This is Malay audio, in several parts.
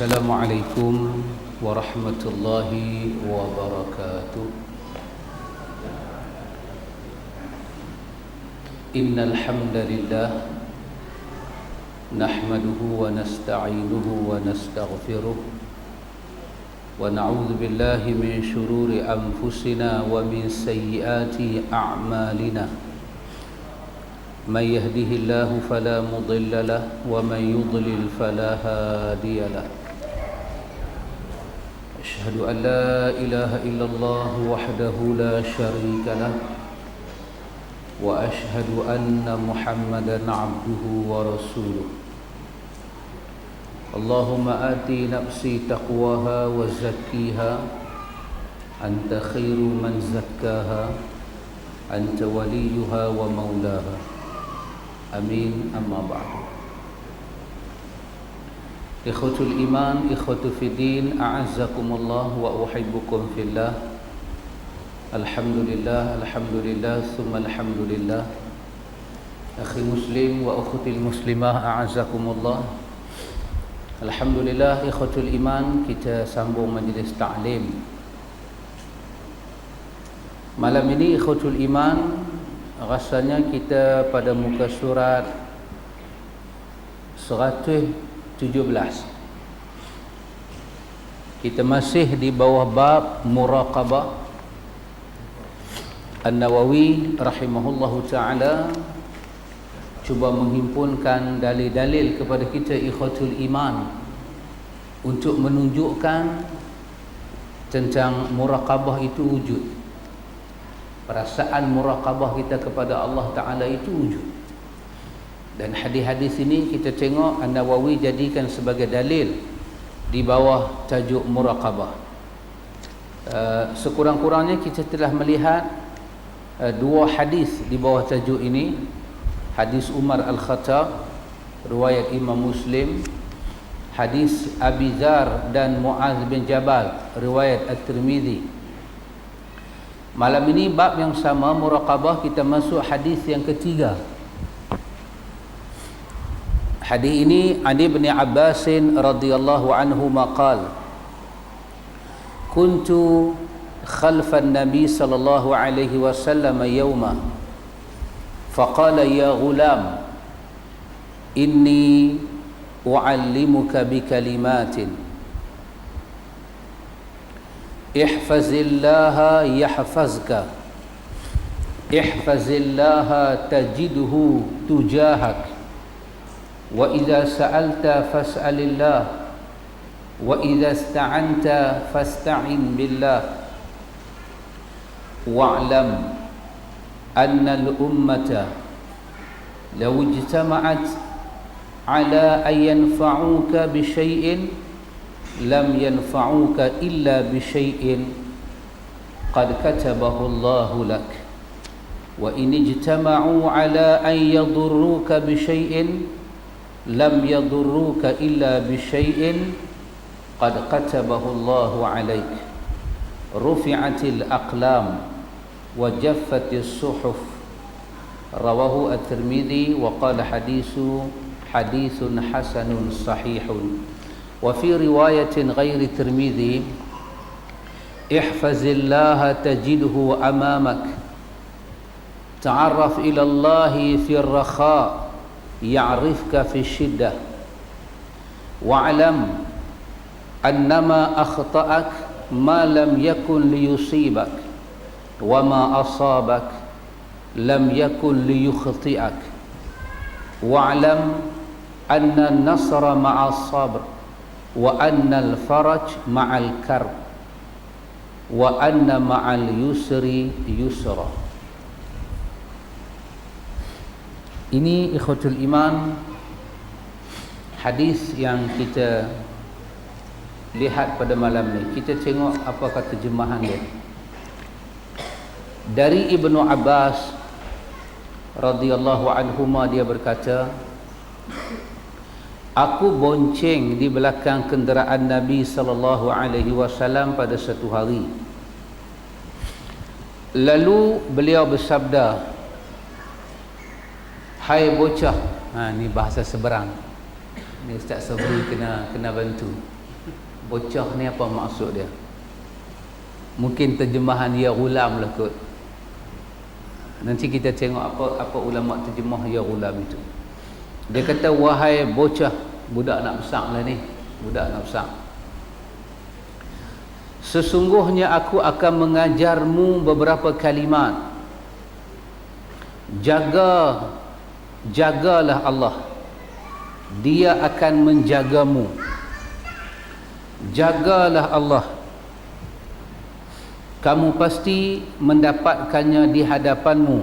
Assalamualaikum warahmatullahi wabarakatuh. Innal hamdalillah nahmaduhu wa nasta'inuhu wa nastaghfiruh wa na'udzu billahi min shururi anfusina wa min sayyiati a'malina. من يهده الله فلا مضل له ومن يضلل فلا هادي له. أشهد أن لا إله إلا الله وحده لا شريك له وأشهد أن محمدا عبده ورسوله. اللهم آتي نفسي تقواها وزكيها أنت خير من زكاها أنت وليها ومولاها. Amin, amma ba'du. Ikhwatul iman, ikhwatu fiddin, a'azzakumullah wa uhibbukum fillah. Alhamdulillah, alhamdulillah, summa alhamdulillah. Akhi muslim wa ukhtil muslimah, a'azzakumullah. Alhamdulillah, ikhwatul iman, kita sambung majlis ta'lim. Malam ini ikhwatul iman, rasanya kita pada muka surat 117. Kita masih di bawah bab muraqabah. An-Nawawi rahimahullahu ta'ala cuba menghimpunkan dalil-dalil kepada kita ikhwatul iman untuk menunjukkan tentang muraqabah itu wujud. Perasaan muraqabah kita kepada Allah Ta'ala itu wujud. Dan hadis-hadis ini kita tengok An-Nawawi jadikan sebagai dalil di bawah tajuk muraqabah. Sekurang-kurangnya kita telah melihat dua hadis di bawah tajuk ini. Hadis Umar Al-Khattab riwayat Imam Muslim, hadis Abi Dzar dan Muaz bin Jabal riwayat At-Tirmizi. Malam ini bab yang sama muraqabah, kita masuk hadis yang ketiga. Hadis ini an Ibn Abbas radhiyallahu anhu maqal kuntu khalfan nabi sallallahu alaihi wasallam yawma faqala ya ghulam inni uallimuka bikalimatin ihfazillaha yahfazka ihfazillaha tajidhu tujahak wa idza sa'alta fas'alillah wa idza ista'anta fasta'in billah wa'lam anna al-ummata law ijtama'at ala an yanfa'uka bi shay'in lam yanfa'uka illa bi syai'in qad katabahu Allahu lak wa in ijtama'u ala an yadurruka bi syai'in lam yadurruka illa bi syai'in qad katabahu Allahu 'alaik rufi'atil aqlam wa jaffatis suhuf. Rawahu At-Tirmidzi wa qala hadithun hasanun sahihun. وفي رواية غير الترمذي احفظ الله تجده أمامك تعرف إلى الله في الرخاء يعرفك في الشدة واعلم أنما أخطأك ما لم يكن ليصيبك وما أصابك لم يكن ليخطئك واعلم أن النصر مع الصبر wa annal faraj ma'al karb wa anna ma'al yusri yusra. Ini ikhwatul iman hadis yang kita lihat pada malam ni. Kita tengok apakah terjemahan dia. Dari Ibnu Abbas radhiyallahu anhuma, dia berkata, aku bonceng di belakang kenderaan Nabi sallallahu alaihi wasallam pada satu hari. Lalu beliau bersabda, hai bocah. Ni bahasa seberang. Ni Ustaz Sabri kena bantu. bocah ni apa maksud dia? Mungkin terjemahan ya ghulam lah kot. Nanti kita tengok apa ulama terjemah ya ghulam itu. Dia kata, wahai bocah, budak nak besar lah ni, budak nak besar. Sesungguhnya aku akan mengajarmu beberapa kalimat. Jagalah Allah. Dia akan menjagamu. Jagalah Allah. Kamu pasti mendapatkannya di hadapanmu.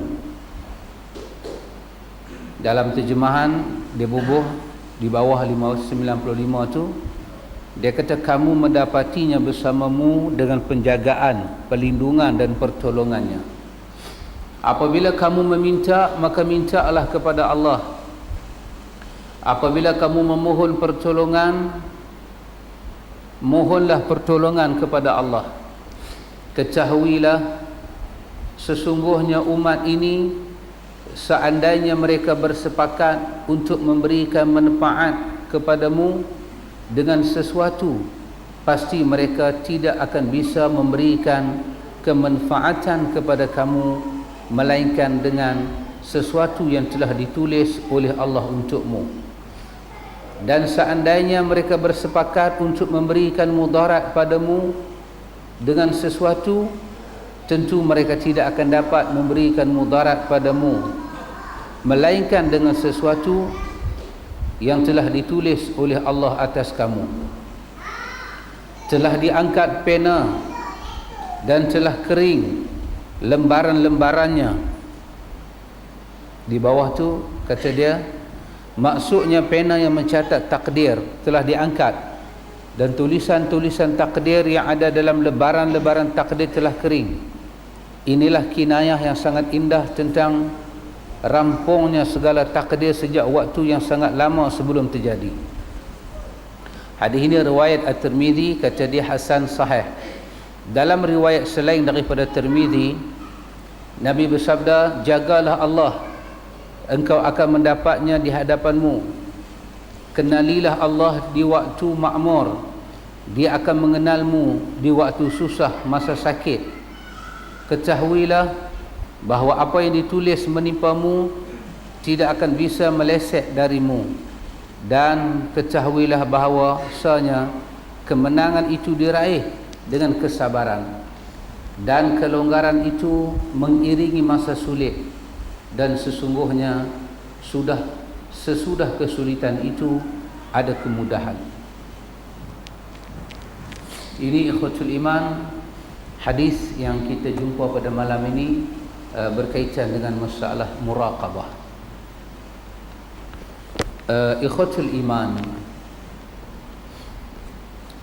Dalam terjemahan dia bubuh di bawah 595 tu, dia kata kamu mendapatinya bersamamu dengan penjagaan, perlindungan dan pertolongannya. Apabila kamu meminta, maka mintalah kepada Allah. Apabila kamu memohon pertolongan, mohonlah pertolongan kepada Allah. Ketahuilah, sesungguhnya umat ini, seandainya mereka bersepakat untuk memberikan manfaat kepadamu dengan sesuatu, pasti mereka tidak akan bisa memberikan kemanfaatan kepada kamu melainkan dengan sesuatu yang telah ditulis oleh Allah untukmu. Dan seandainya mereka bersepakat untuk memberikan mudarat padamu dengan sesuatu, tentu mereka tidak akan dapat memberikan mudarat padamu melainkan dengan sesuatu yang telah ditulis oleh Allah atas kamu. Telah diangkat pena dan telah kering lembaran-lembarannya. Di bawah tu kata dia, maksudnya pena yang mencatat takdir telah diangkat, dan tulisan-tulisan takdir yang ada dalam lebaran-lebaran takdir telah kering. Inilah kinayah yang sangat indah tentang rampungnya segala takdir sejak waktu yang sangat lama sebelum terjadi. Hadis ini riwayat At-Tirmidzi, kata dia hasan sahih. Dalam riwayat selain daripada Tirmidzi, Nabi bersabda, jagalah Allah, engkau akan mendapatnya di hadapanmu. Kenalilah Allah di waktu makmur, dia akan mengenalmu di waktu susah, masa sakit. Ketahuilah bahawa apa yang ditulis menimpamu tidak akan bisa meleset darimu, dan ketahuilah bahawa bahawasanya kemenangan itu diraih dengan kesabaran, dan kelonggaran itu mengiringi masa sulit, dan sesungguhnya sesudah kesulitan itu ada kemudahan. Ini ikhwatul iman, hadis yang kita jumpa pada malam ini berkaitan dengan masalah muraqabah. Ikhwatul iman,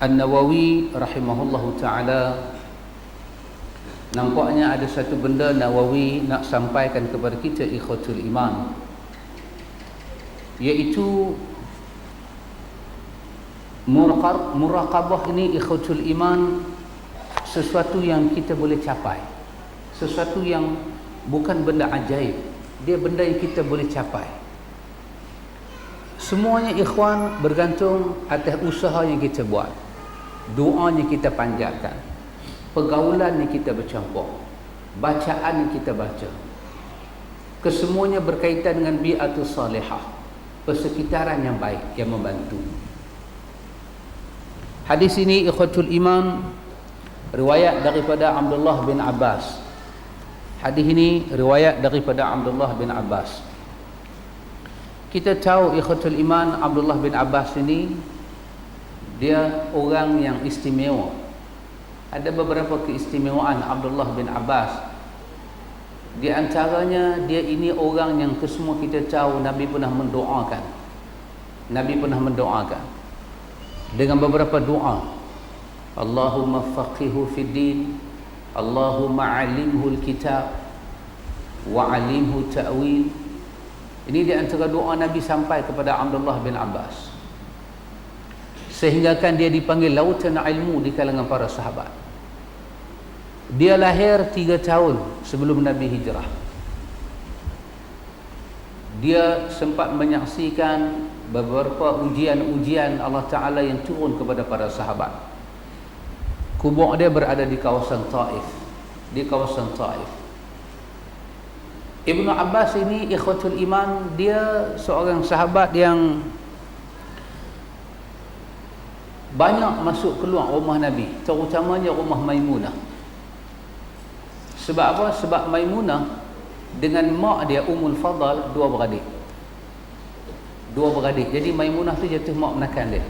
An-Nawawi rahimahullahu ta'ala, nampaknya ada satu benda Nawawi nak sampaikan kepada kita ikhwatul iman, iaitu muraqabah ini ikhwatul iman, sesuatu yang kita boleh capai, sesuatu yang bukan benda ajaib, dia benda yang kita boleh capai. Semuanya ikhwan bergantung atas usaha yang kita buat, doa yang kita panjatkan, pergaulan yang kita bercampur, bacaan yang kita baca. Kesemuanya berkaitan dengan bi'atus salihah, persekitaran yang baik yang membantu. Hadis ini ikhwatul iman riwayat daripada Abdullah bin Abbas. Hadis ini riwayat daripada Abdullah bin Abbas. Kita tahu ikhwatul iman, Abdullah bin Abbas ini dia orang yang istimewa. Ada beberapa keistimewaan Abdullah bin Abbas. Di antaranya, dia ini orang yang kesemua kita tahu Nabi pernah mendoakan. Nabi pernah mendoakan dengan beberapa doa. Allahumma faqihu fid din, Allahumma alimhu al-kitab wa alimhu ta'wil. Ini di antara doa Nabi sampai kepada Abdullah bin Abbas, sehingga kan dia dipanggil lautan ilmu di kalangan para sahabat. Dia lahir 3 tahun sebelum Nabi hijrah. Dia sempat menyaksikan beberapa ujian-ujian Allah Ta'ala yang turun kepada para sahabat. kubur dia berada di kawasan Taif. Di kawasan Taif. Ibnu Abbas ini ikhwatul iman, dia seorang sahabat yang banyak masuk keluar rumah Nabi, terutamanya rumah Maimunah. Sebab apa? Sebab Maimunah dengan mak dia Ummul Fadal dua beradik. Jadi Maimunah tu jatuh mak menakan dia.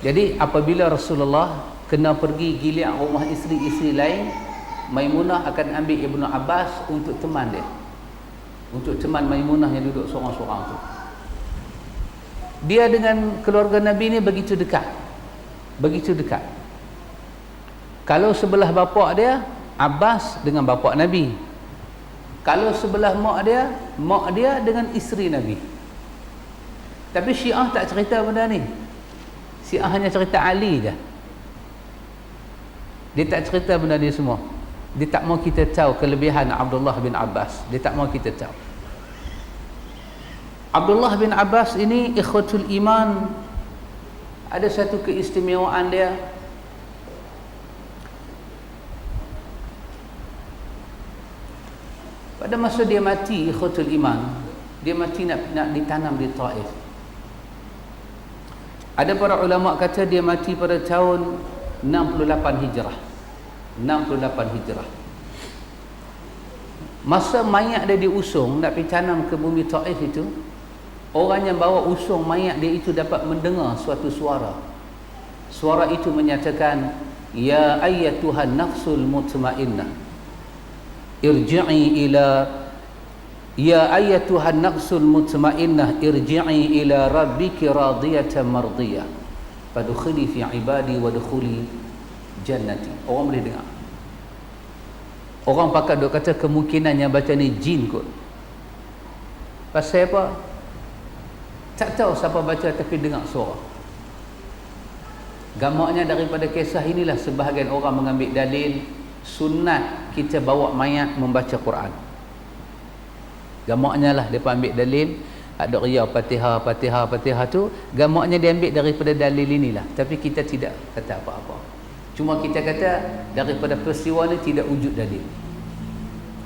Jadi apabila Rasulullah kena pergi gilik rumah isteri-isteri lain, Maimunah akan ambil Ibnu Abbas untuk teman dia, untuk teman Maimunah yang duduk seorang-seorang tu. Dia dengan keluarga Nabi ni begitu dekat. Kalau sebelah bapa dia Abbas dengan bapa Nabi. Kalau sebelah mak dia dengan isteri Nabi. Tapi Syiah tak cerita benda ni. Syiah hanya cerita Ali je. Dia tak cerita benda ni semua. Dia tak mau kita tahu kelebihan Abdullah bin Abbas. Dia tak mau kita tahu. Abdullah bin Abbas ini ikhwatul iman, ada satu keistimewaan dia. Pada masa dia mati, ikhwatul iman, dia mati nak ditanam di Taif. Ada para ulama kata dia mati pada tahun 68 Hijrah. Masa mayat dia diusung nak pergi tanam ke bumi Taif itu, orang yang bawa usung mayat dia itu dapat mendengar suatu suara. Suara itu menyatakan, ya ayyatuhan nafsul mutmainnah irji'i ila ya ayyatuhan nafsul mutmainnah irji'i ila rabbiki radiyatan mardiyah fadkhuli fi ibadi wadkhuli jannati. Orang boleh dengar. Orang pakar duk kata kemungkinan yang baca ni jin kot. Pasal apa? Tak tahu siapa baca tapi dengar suara. Gamaknya daripada kisah inilah sebahagian orang mengambil dalil sunat kita bawa mayat membaca Quran. Gamaknya lah mereka ambil dalil ada riyah Fatihah tu, gamaknya dia ambil daripada dalil inilah. Tapi kita tidak kata apa-apa. Cuma kita kata daripada peristiwa ni tidak wujud dalil.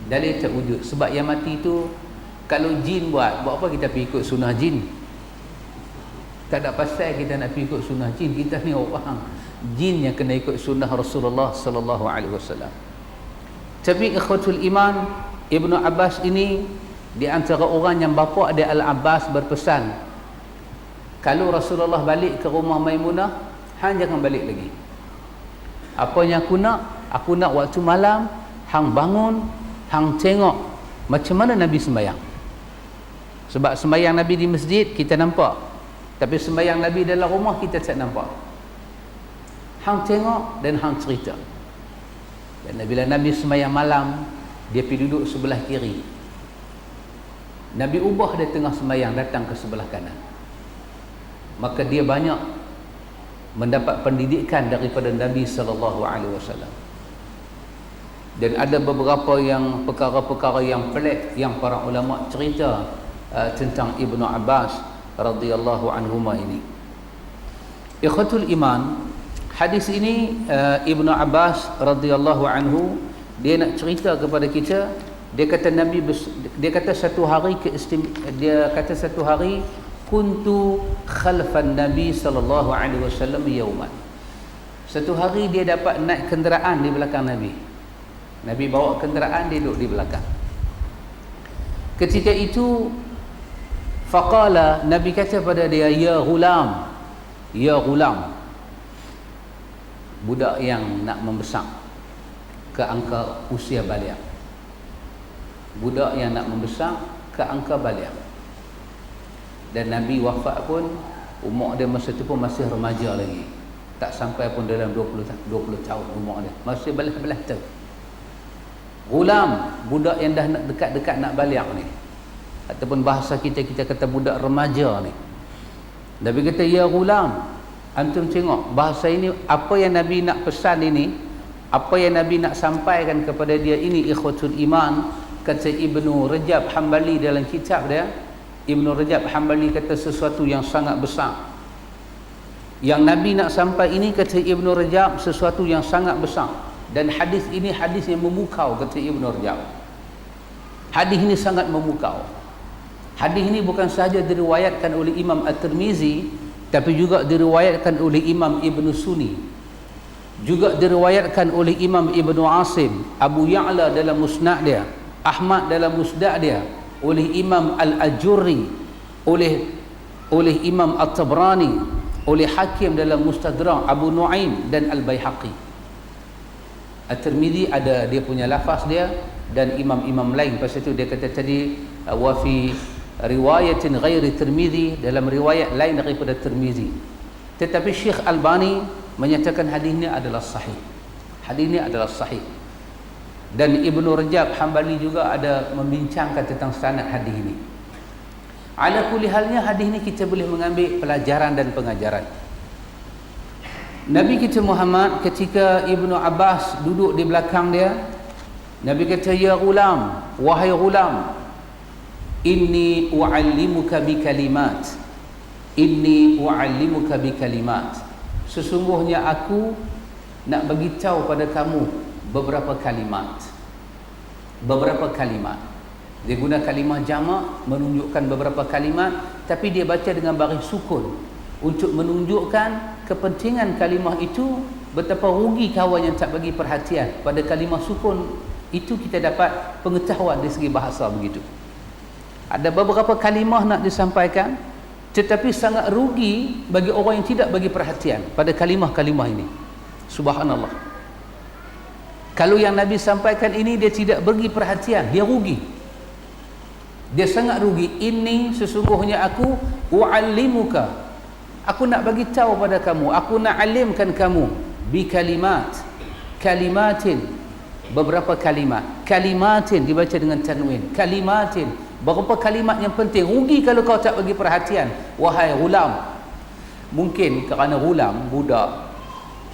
Dalil tak wujud. Sebab yang mati tu kalau jin buat apa kita pergi ikut sunnah jin? Tak ada pasal kita nak pergi ikut sunnah jin. Kita ni orang jin yang kena ikut sunnah Rasulullah sallallahu alaihi wasallam. Tapi ikhwatul iman, Ibnu Abbas ini di antara orang yang bapa dia Al-Abbas berpesan, kalau Rasulullah balik ke rumah Maimunah, hang jangan balik lagi. Apa yang aku nak waktu malam hang bangun, hang tengok macam mana Nabi sembahyang. Sebab sembahyang Nabi di masjid kita nampak, tapi sembahyang Nabi dalam rumah kita tak nampak. Hang tengok dan hang cerita. Dan bila Nabi sembahyang malam, dia pergi duduk sebelah kiri. Nabi ubah dia tengah sembahyang datang ke sebelah kanan. Maka dia banyak mendapat pendidikan daripada Nabi sallallahu alaihi wasallam. Dan ada beberapa yang perkara-perkara yang pelik yang para ulama cerita tentang Ibnu Abbas radhiyallahu anhuma ini. Ikhwatul iman, hadis ini Ibnu Abbas radhiyallahu anhu dia nak cerita kepada kita. Dia kata dia kata satu hari kuntu khalfan Nabi sallallahu alaihi wasallam yauman. Satu hari dia dapat naik kenderaan di belakang Nabi. Nabi bawa kenderaan, dia duduk di belakang. Ketika itu faqala, Nabi kata pada dia, ya ghulam, budak yang nak membesar ke angka usia baligh. Budak yang nak membesar ke angka baligh. Dan Nabi wafat pun umur dia masa tu pun masih remaja lagi. Tak sampai pun dalam 20 tahun umur dia. Masih belah-belah tu. Ghulam, budak yang dah nak dekat-dekat nak baligh ni. Ataupun bahasa kita kata budak remaja ni. Nabi kata, ya ghulam, antum tengok bahasa ini, apa yang Nabi nak pesan ini, apa yang Nabi nak sampaikan kepada dia ini, ikhwatul iman. Kata Ibnu Rajab Hambali dalam kitab dia, Ibnu Rajab Hambali kata sesuatu yang sangat besar. Yang Nabi nak sampai ini, kata Ibn Rajab, sesuatu yang sangat besar. Dan hadis ini hadis yang memukau, kata Ibn Rajab. Hadis ini sangat memukau. Hadis ini bukan sahaja diriwayatkan oleh Imam At-Tirmizi, tapi juga diriwayatkan oleh Imam Ibn Sunni, juga diriwayatkan oleh Imam Ibn Asim, Abu Ya'la dalam musnad dia, Ahmad dalam musnad dia, oleh Imam Al-Ajurri, oleh Imam At-Tabrani, oleh Hakim dalam Mustadrak, Abu Nuaim dan Al-Baihaqi. At-Tirmizi ada dia punya lafaz dia, dan imam-imam lain. Pasal itu dia kata tadi, wa fi riwayatin ghairi Tirmizi, dalam riwayat lain daripada Tirmizi. Tetapi Syekh Albani menyatakan hadis ini adalah sahih. Hadis ini adalah sahih. Dan Ibn Rajab Hambali juga ada membincangkan tentang sanad hadis ini. Ala kulli halnya, hadis ini kita boleh mengambil pelajaran dan pengajaran. Nabi kita Muhammad, ketika Ibnu Abbas duduk di belakang dia, Nabi kata, ya ghulam, wahai ghulam, inni u'allimuka bi kalimat, inni u'allimuka bi kalimat, sesungguhnya aku nak bagi tahu pada kamu beberapa kalimat. Beberapa kalimat. Dia guna kalimah jamak menunjukkan beberapa kalimat, tapi dia baca dengan baris sukun untuk menunjukkan kepentingan kalimah itu. Betapa rugi kawan yang tak bagi perhatian pada kalimah sukun itu. Kita dapat pengetahuan dari segi bahasa begitu. Ada beberapa kalimah nak disampaikan, tetapi sangat rugi bagi orang yang tidak bagi perhatian pada kalimah-kalimah ini. Subhanallah. Kalau yang Nabi sampaikan ini dia tidak bagi perhatian, dia rugi. Dia sangat rugi. Ini sesungguhnya aku u'allimuka, aku nak bagi tahu pada kamu, aku nak alimkan kamu bi kalimat, kalimatin, beberapa kalimat. Kalimatin dibaca dengan tanwin, kalimatin, beberapa kalimat yang penting. Rugi kalau kau tak bagi perhatian, wahai ghulam. Mungkin kerana ghulam, budak,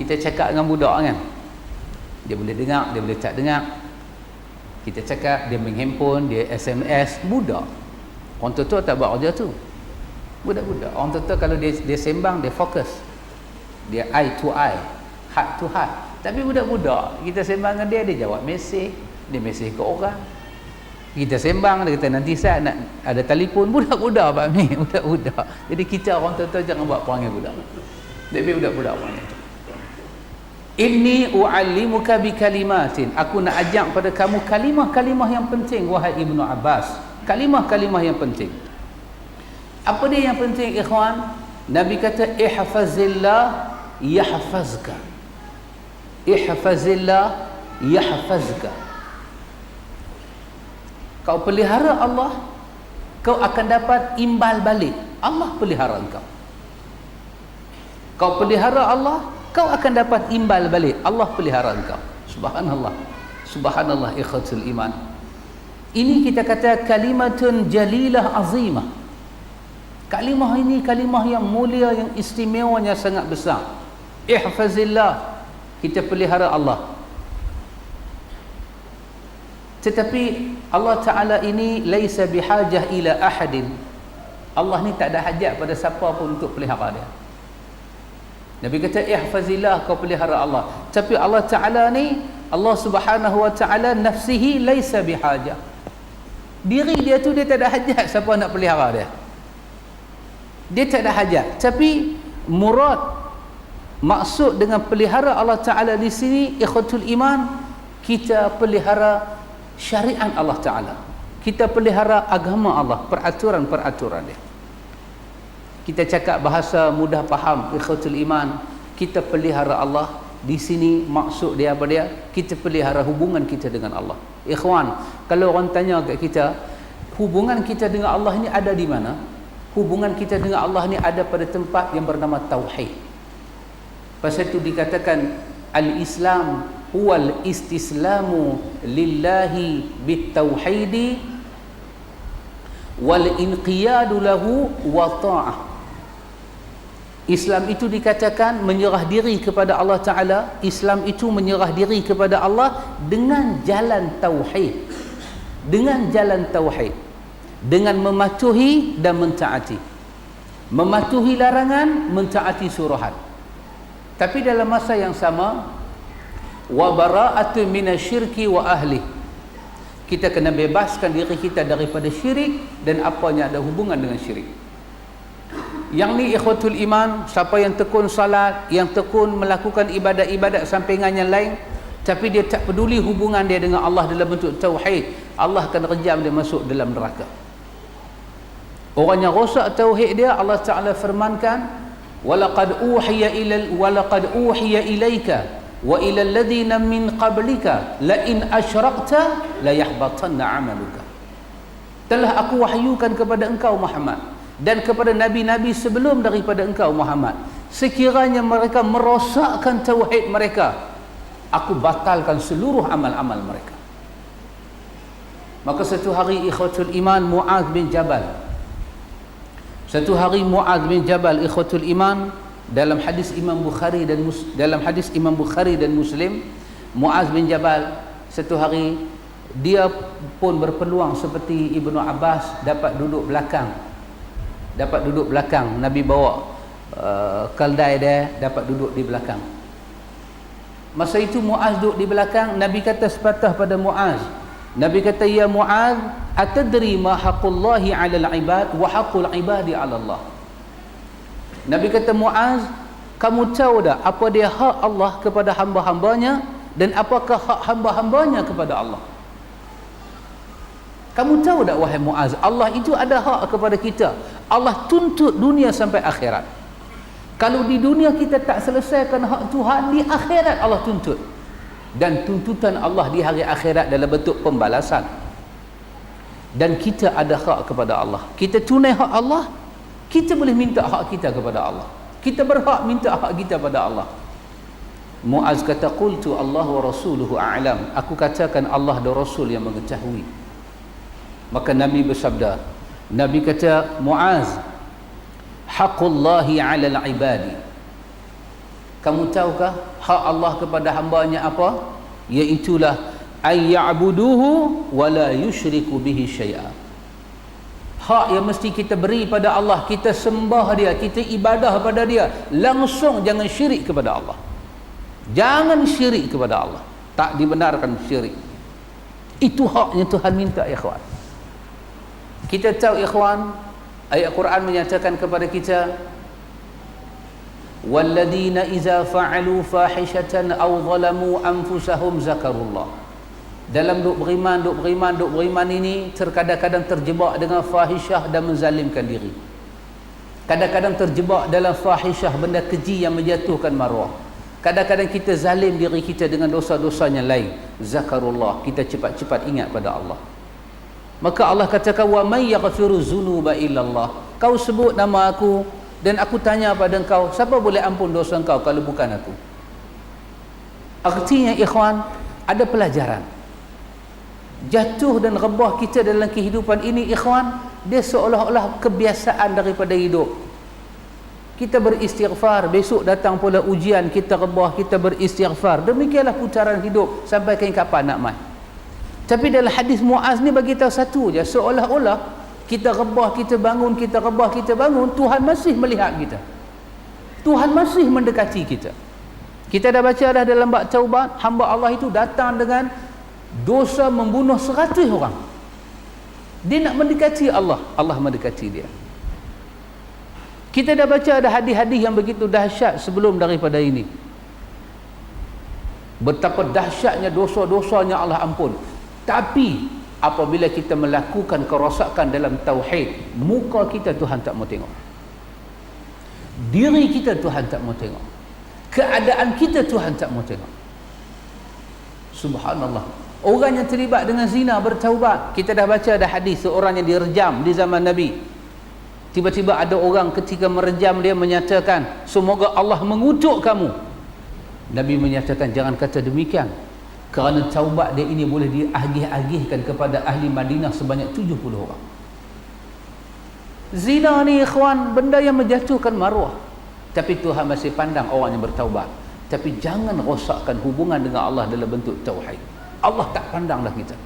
kita cakap dengan budak kan, dia boleh dengar, dia boleh tak dengar. Kita cakap, dia main handphone, dia SMS. Budak, orang tua tak buat kerja tu. Budak-budak, orang tua kalau dia sembang, dia fokus, dia eye to eye, heart to heart. Tapi budak-budak, kita sembang dengan dia, dia jawab mesej, dia mesej ke orang. Kita sembang, dia kata nanti saya nak ada telefon. Budak-budak Pak Mi, budak-budak. Jadi kita orang tua jangan buat perangai budak. Tapi budak-budak perangai tu. Inni u'allimuka bi kalimatin, aku nak ajak pada kamu kalimah-kalimah yang penting, wahai Ibnu Abbas. Kalimah-kalimah yang penting. Apa dia yang penting, ikhwan? Nabi kata, ihfazillah yahfazka, ihfazillah yahfazka. Kau pelihara Allah, kau akan dapat imbal balik. Allah pelihara engkau. Kau pelihara Allah, kau akan dapat imbal balik. Allah pelihara engkau. Subhanallah. Subhanallah, ikhwatul iman. Ini kita kata kalimatun jalilah azimah. Kalimah ini kalimah yang mulia, yang istimewanya sangat besar. Ihfazillah, kita pelihara Allah. Tetapi Allah Ta'ala ini laisa bihajah ila ahadin. Allah ni tak ada hajat pada siapa pun untuk pelihara dia. Nabi kata ihfazillah, kau pelihara Allah. Tapi Allah Ta'ala ni, Allah Subhanahu wa Ta'ala nafsihi laisa bihajah. Diri dia tu dia tak ada hajat siapa nak pelihara dia. Dia tak ada hajat. Tapi murad, maksud dengan pelihara Allah Ta'ala di sini, ikhwatul iman, kita pelihara syariat Allah Ta'ala. Kita pelihara agama Allah, peraturan-peraturan dia. Kita cakap bahasa mudah faham, ikhwatul iman, kita pelihara Allah di sini. Maksud dia apa dia? Kita pelihara hubungan kita dengan Allah. Ikhwan, kalau orang tanya kat kita, hubungan kita dengan Allah ni ada di mana? Hubungan kita dengan Allah ni ada pada tempat yang bernama tauhid. Pasal itu dikatakan al-Islam huwal istislamu lillahi bitauhidi wal inqiyadu lahu wa ta'ah. Islam itu dikatakan menyerah diri kepada Allah Ta'ala. Islam itu menyerah diri kepada Allah dengan jalan tauhid, dengan jalan tauhid, dengan mematuhi dan mentaati. mematuhi larangan, mentaati suruhan. Tapi dalam masa yang sama, wa bara'atu minasyirki wa ahli, kita kena bebaskan diri kita daripada syirik dan apa yang ada hubungan dengan syirik. Yang ni ikhwatul iman, siapa yang tekun salat, yang tekun melakukan ibadat-ibadat sampingan yang lain, tapi dia tak peduli hubungan dia dengan Allah dalam bentuk tauhid, Allah akan rejam dia masuk dalam neraka. Orang yang rosak tauhid dia, Allah Ta'ala firmankan, walaqad uhiya ilaika wa ila alladhina min qablika la in asyrakta la yahbatanna 'amaluka. Telah aku wahyukan kepada engkau Muhammad dan kepada nabi-nabi sebelum daripada engkau Muhammad, sekiranya mereka merosakkan tauhid mereka, aku batalkan seluruh amal-amal mereka. Maka satu hari ikhwatul iman, Muaz bin Jabal, ikhwatul iman, dalam hadis Imam Bukhari dan Muslim, Muaz bin Jabal satu hari dia pun berpeluang seperti Ibnu Abbas, dapat duduk belakang. Nabi bawa keldai dia, dapat duduk di belakang. Masa itu Muaz duduk di belakang. Nabi kata sepatah pada Muaz, Nabi kata, ya Muaz, atadri ma haqqullahi 'alal ibad wa haqqul ibadi 'ala Allah. Nabi kata, Muaz, kamu tahu tak apa dia hak Allah kepada hamba-hambanya dan apakah hak hamba-hambanya kepada Allah? Kamu tahu tak wahai Muaz, Allah itu ada hak kepada kita. Allah tuntut dunia sampai akhirat. Kalau di dunia kita tak selesaikan hak Tuhan, di akhirat Allah tuntut. Dan tuntutan Allah di hari akhirat dalam bentuk pembalasan. Dan kita ada hak kepada Allah. Kita tunai hak Allah, kita boleh minta hak kita kepada Allah. Kita berhak minta hak kita pada Allah. Muaz kata, qultu Allah wa rasuluhu a'lam. Aku katakan Allah dan Rasul yang mengetahui. Maka Nabi bersabda, Nabi kata, Muaz, haqqullahi 'alal ibadi. Kamu tahukah hak Allah kepada hambanya apa? Iaitulah ay ya'buduhu wa la yusyriku bihi syai'a. Hak yang mesti kita beri pada Allah, kita sembah dia, kita ibadah pada dia, langsung jangan syirik kepada Allah. Jangan syirik kepada Allah. Tak dibenarkan syirik. Itu haknya Tuhan minta, ikhwan. Kita tahu ikhwan, ayat Quran menyatakan kepada kita, walladzina idza fa'alu fahishatan aw zalamu anfusahum zakarullah. Dalam duk beriman ini terkadang-kadang terjebak dengan fahishah dan menzalimkan diri. Kadang-kadang terjebak dalam fahishah, benda keji yang menjatuhkan maruah. Kadang-kadang kita zalim diri kita dengan dosa-dosanya lain. Zakarullah, kita cepat-cepat ingat pada Allah. Maka Allah katakan, wa may yaghfiru dzunuba illallah. Kau sebut nama aku dan aku tanya pada engkau, siapa boleh ampun dosa engkau kalau bukan aku? Artinya ikhwan, ada pelajaran. Jatuh dan rebah kita dalam kehidupan ini ikhwan, dia seolah-olah kebiasaan daripada hidup. Kita beristighfar, besok datang pula ujian, kita rebah, kita beristighfar. Demikianlah putaran hidup sampai ke kapan nak mai. Tapi dalam hadis Muaz ni bagi tahu satu je, seolah-olah kita rebah, kita bangun, kita rebah, kita bangun, Tuhan masih melihat kita. Tuhan masih mendekati kita. Kita dah baca dah dalam bab taubat, hamba Allah itu datang dengan dosa membunuh 100 orang. Dia nak mendekati Allah, Allah mendekati dia. Kita dah baca ada hadis-hadis yang begitu dahsyat sebelum daripada ini. Betapa dahsyatnya dosa-dosanya Allah ampun. Tapi apabila kita melakukan kerosakan dalam tauhid, muka kita Tuhan tak mau tengok. Diri kita Tuhan tak mau tengok. Keadaan kita Tuhan tak mau tengok. Subhanallah. Orang yang terlibat dengan zina bertaubat. Kita dah baca ada hadis seorang yang direjam di zaman Nabi. Tiba-tiba ada orang ketika merejam dia menyatakan, semoga Allah mengutuk kamu. Nabi menyatakan, jangan kata demikian, kerana taubat dia ini boleh diagih-agihkan kepada ahli Madinah sebanyak 70 orang. Zina ni ikhwan, benda yang menjatuhkan maruah. Tapi Tuhan masih pandang orang yang bertaubat. Tapi jangan rosakkan hubungan dengan Allah dalam bentuk tauhid. Allah tak pandanglah kita.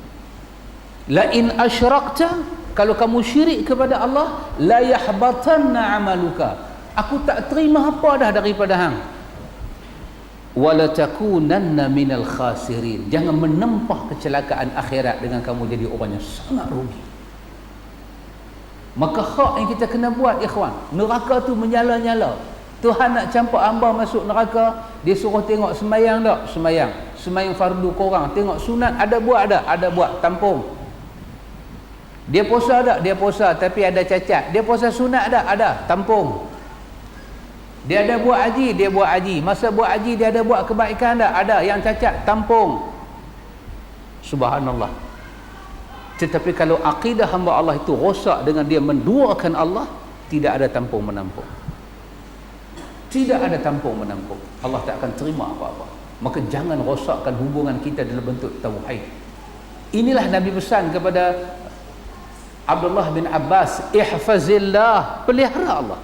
La in asyrakta, kalau kamu syirik kepada Allah, la yahbatanna amaluka, aku tak terima apa dah daripada hang. Wala takunanna minal khasirin, jangan menempah kecelakaan akhirat dengan kamu jadi orang yang sangat rugi. Maka hak yang kita kena buat, ikhwan, neraka tu menyala-nyala. Tuhan nak campak hamba masuk neraka, dia suruh tengok semayang tak? Semayang fardu korang, tengok sunat ada buat tak? Ada buat, tampung. Dia puasa tak? Dia puasa tapi ada cacat. Dia puasa sunat tak? Ada, tampung. Dia ada buat haji, dia buat haji. Masa buat haji dia ada buat kebaikan tak? Ada, yang cacat tampung. Subhanallah. Tetapi kalau akidah hamba Allah itu rosak dengan dia menduakan Allah, tidak ada tampung menampung. Tidak ada tampung menampung. Allah tak akan terima apa-apa. Maka jangan rosakkan hubungan kita dalam bentuk tauhid. Inilah Nabi pesan kepada Abdullah bin Abbas, ihfazillah, pelihara Allah,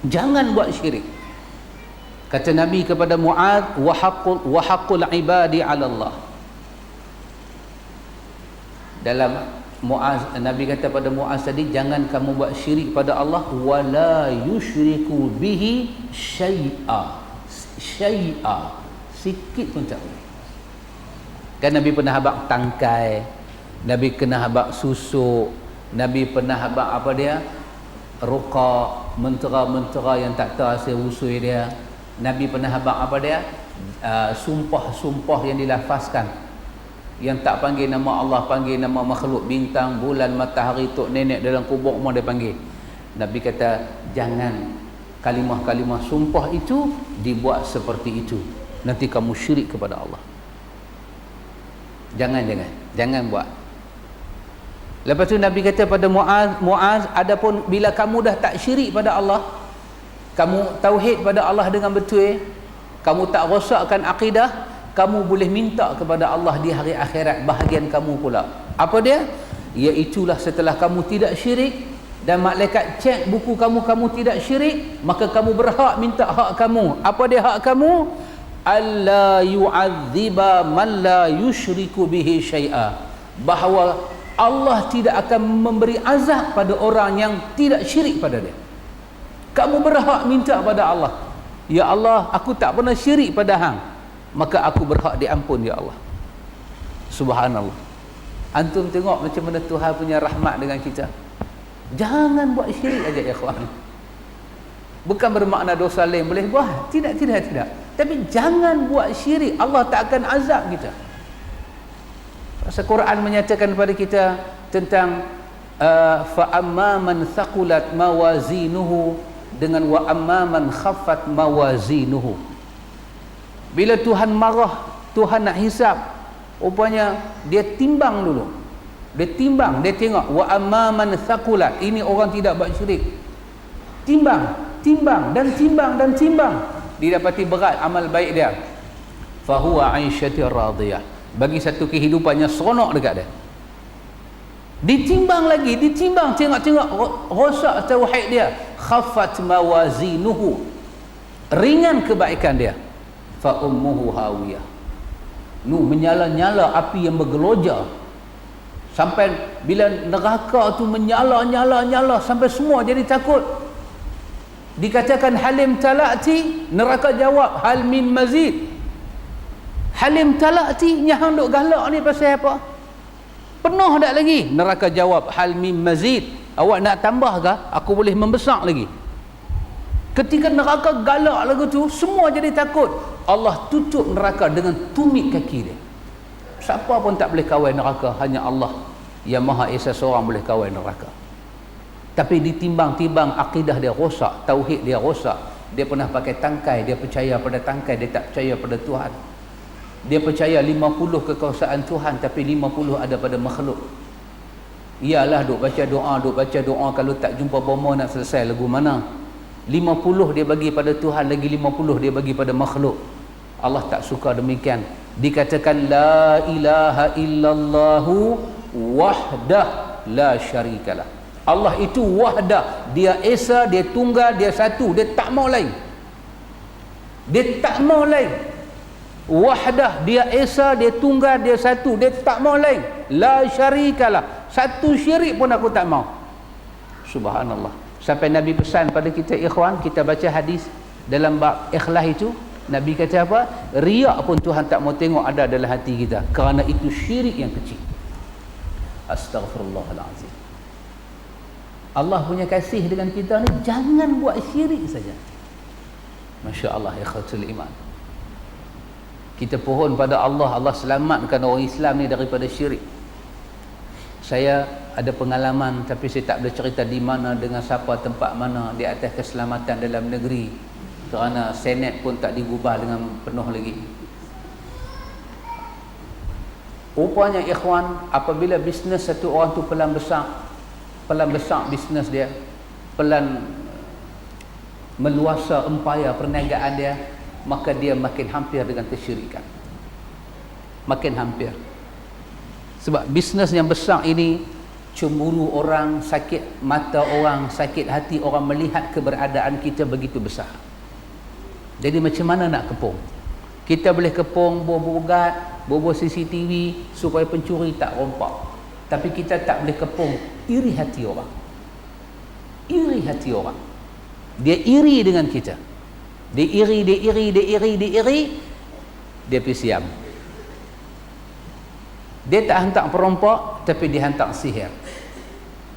jangan buat syirik. Kata Nabi kepada Mu'adz, wa haqqul ibadi 'ala Allah. Dalam Mu'adz, Nabi kata pada Mu'adz tadi, jangan kamu buat syirik pada Allah, wala yusyriku bihi syai'a, sikit pun tak boleh. Kan Nabi pernah habaq tangkai, Nabi kena habaq susuk, Nabi pernah habaq apa dia, ruqa, mentera-mentera yang tak tahu hasil usul dia. Nabi pernah habaq apa dia, sumpah-sumpah yang dilafazkan, yang tak panggil nama Allah, panggil nama makhluk, bintang, bulan, matahari, tok nenek dalam kubur semua dia panggil. Nabi kata jangan kalimah-kalimah sumpah itu dibuat seperti itu, nanti kamu syirik kepada Allah. Jangan buat. Lepas tu Nabi kata pada Mu'adz, adapun bila kamu dah tak syirik pada Allah, kamu tauhid pada Allah dengan betul, kamu tak rosakkan akidah, kamu boleh minta kepada Allah di hari akhirat bahagian kamu pula. Apa dia? Iaitulah setelah kamu tidak syirik dan malaikat cek buku kamu tidak syirik, maka kamu berhak minta hak kamu. Apa dia hak kamu? Alla yu'adziba man la yusyriku bihi syai'a, bahawa Allah tidak akan memberi azab pada orang yang tidak syirik pada dia. Kamu berhak minta pada Allah, ya Allah, aku tak pernah syirik pada hang, maka aku berhak diampun, ya Allah. Subhanallah. Antum tengok macam mana Tuhan punya rahmat dengan kita. Jangan buat syirik aja, ya ikhwan. Bukan bermakna dosa lain boleh buat, tidak. Tapi jangan buat syirik, Allah tak akan azab kita. Al-Quran menyatakan kepada kita tentang fa amma man thaqulat mawazinuhu dengan wa amma man khaffat mawazinuhu. Bila Tuhan marah, Tuhan nak hisap, rupanya dia timbang dulu. Dia timbang, dia tengok wa amma man thaqulat, ini orang tidak buat syirik. Timbang, didapati berat amal baik dia. Fa huwa 'aisyatir radiyah, bagi satu kehidupannya seronok dekat dia. Ditimbang lagi, tengok rosak tauhid dia. Khaffat mawazinuhu, ringan kebaikan dia. Fa ummuhu hawiyah, menyala-nyala api yang bergeloja, sampai bila neraka tu menyala sampai semua jadi takut. Dikatakan halim talati, neraka jawab hal min mazid. Halim talati, nyahang duk galak ni pasal apa? Penuh tak lagi? Neraka jawab hal min mazid, awak nak tambah ke? Aku boleh membesar lagi. Ketika neraka galak lagu tu, semua jadi takut. Allah tutup neraka dengan tumit kaki dia. Siapa pun tak boleh kawal neraka, hanya Allah yang Maha Esa seorang boleh kawal neraka. Tapi ditimbang-timbang akidah dia rosak, tauhid dia rosak. Dia pernah pakai tangkai, dia percaya pada tangkai, dia tak percaya pada Tuhan. Dia percaya 50 kekuasaan Tuhan, tapi 50 ada pada makhluk. Iyalah duk baca doa, kalau tak jumpa bomo nak selesai lagu mana? 50 dia bagi pada Tuhan, lagi 50 dia bagi pada makhluk. Allah tak suka demikian. Dikatakan la ilaha illallahu wahdah la syarikalah. Allah itu wahdah, dia esa, dia tunggal, dia satu, dia tak mau lain. Wahdah, dia esa, dia tunggal, dia satu, dia tak mau lain. La syarikalah, satu syirik pun aku tak mau. Subhanallah. Sampai Nabi pesan pada kita, ikhwan, kita baca hadis dalam bab ikhlas itu, Nabi kata apa? Riak pun Tuhan tak mau tengok ada dalam hati kita, kerana itu syirik yang kecil. Astaghfirullahalazim. Allah punya kasih dengan kita ni, jangan buat syirik saja. Masya Allah, ikhwatul iman. Kita pohon pada Allah, Allah selamatkan orang Islam ni daripada syirik. Saya ada pengalaman, tapi saya tak boleh cerita di mana, dengan siapa, tempat mana, di atas keselamatan dalam negeri, kerana Senat pun tak digubah dengan penuh lagi. Rupanya ikhwan, apabila bisnes satu orang tu pelan besar bisnes dia, pelan meluasa empayar perniagaan dia, maka dia makin hampir dengan kesyirikan. Makin hampir. Sebab bisnes yang besar ini, cemburu orang, sakit mata orang, sakit hati orang melihat keberadaan kita begitu besar. Jadi macam mana nak kepung? Kita boleh kepung bogat, bobo CCTV supaya pencuri tak rompak. Tapi kita tak boleh kepung iri hati orang. Iri hati orang. Dia iri dengan kita. Dia iri, dia pergi siam. Dia tak hantar perompak, tapi dia hantar sihir.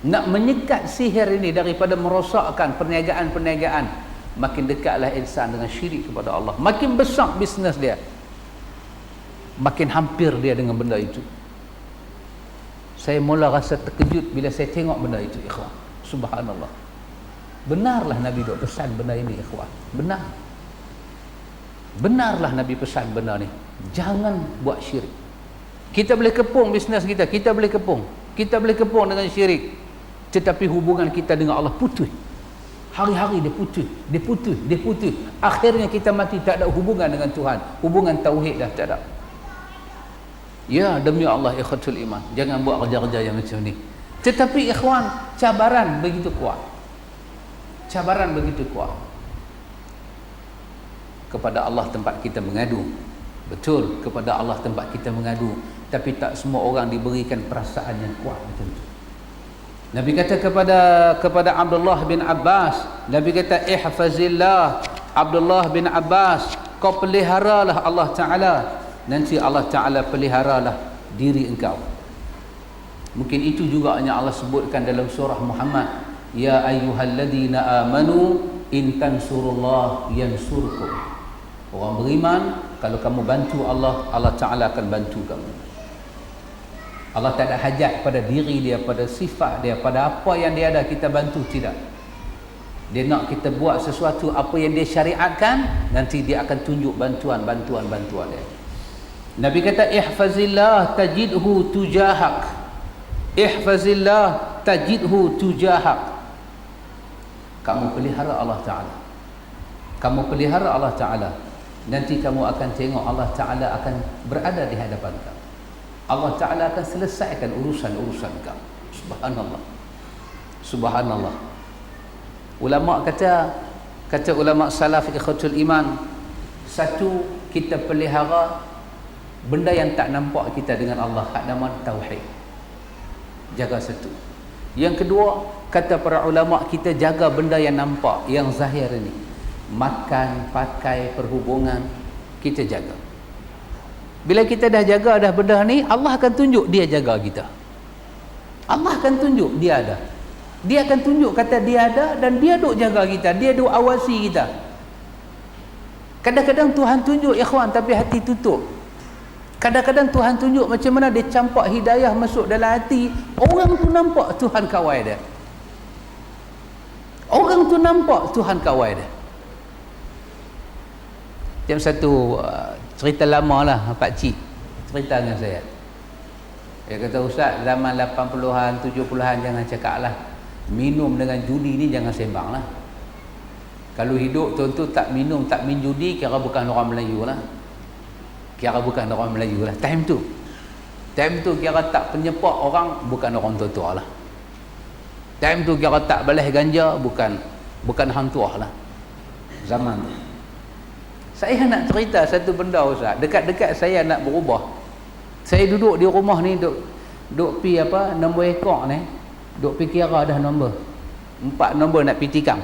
Nak menyekat sihir ini daripada merosakkan perniagaan-perniagaan, makin dekatlah insan dengan syirik kepada Allah. Makin besar bisnes dia, makin hampir dia dengan benda itu. Saya mula rasa terkejut bila saya tengok benda itu, ikhwan. Subhanallah. Benarlah Nabi duk pesan benda ini, ikhwan. Benarlah Nabi pesan benda ni. Jangan buat syirik. Kita boleh kepung bisnes kita, kita boleh kepung dengan syirik, tetapi hubungan kita dengan Allah putus. Hari-hari dia putus. Akhirnya kita mati tak ada hubungan dengan Tuhan. Hubungan tauhid dah tak ada. Ya, demi Allah, ikhwatul iman, jangan buat kerja-kerja yang macam ni. Tetapi ikhwan, cabaran begitu kuat. Kepada Allah tempat kita mengadu. Betul, kepada Allah tempat kita mengadu. Tapi tak semua orang diberikan perasaan yang kuat macam tu. Nabi kata kepada Abdullah bin Abbas, Nabi kata, ihfazillah Abdullah bin Abbas, kau peliharalah Allah Ta'ala, nanti Allah Ta'ala peliharalah diri engkau. Mungkin itu juga yang Allah sebutkan dalam surah Muhammad, ya ayyuhalladzina amanu in tansurullah yansurkum. Orang beriman, kalau kamu bantu Allah, Allah Ta'ala akan bantu kamu. Allah tak ada hajat pada diri dia, pada sifat dia, pada apa yang dia ada kita bantu, tidak. Dia nak kita buat sesuatu apa yang dia syariatkan, nanti dia akan tunjuk bantuan dia. Nabi kata, ihfazillah tajidhu tujahak. Ihfazillah tajidhu tujahak. Kamu pelihara Allah Ta'ala, nanti kamu akan tengok Allah Ta'ala akan berada di hadapan kamu. Allah Ta'ala akan selesaikan urusan-urusan kamu. Subhanallah. Ulama kata ulama salaf, ikhwatul iman, satu, kita pelihara benda yang tak nampak kita dengan Allah, hak nama tauhid. Jaga satu. Yang kedua, kata para ulama, kita jaga benda yang nampak, yang zahir ini. Makan, pakai, perhubungan, kita jaga. Bila kita dah jaga dah benda ni, Allah akan tunjuk dia jaga kita. Allah akan tunjuk dia ada. Dia akan tunjuk kata dia ada, dan dia duk jaga kita, dia duk awasi kita. Kadang-kadang Tuhan tunjuk, ikhwan, tapi hati tutup. Kadang-kadang Tuhan tunjuk macam mana dia campak hidayah masuk dalam hati, orang tu nampak Tuhan kawal dia. Orang tu nampak Tuhan kawal dia. Macam satu cerita lama lah, Pak Cik cerita dengan saya. Dia kata, Ustaz, zaman 80-an, 70-an jangan cakap lah, minum dengan judi ni jangan sembang lah. Kalau hidup tuan-tuan tak minum, tak main judi, kira bukan orang Melayu lah. Time tu kira tak penyepak orang, bukan orang tua-tua lah. Time tu kira tak balas ganja, bukan hang tua lah. Zaman tu Saya nak cerita satu benda Ustaz. Dekat-dekat saya nak berubah. Saya duduk di rumah ni, duk pi apa, nombor ekor ni, duk pi kira dah nombor. 4 nombor nak pi tikam.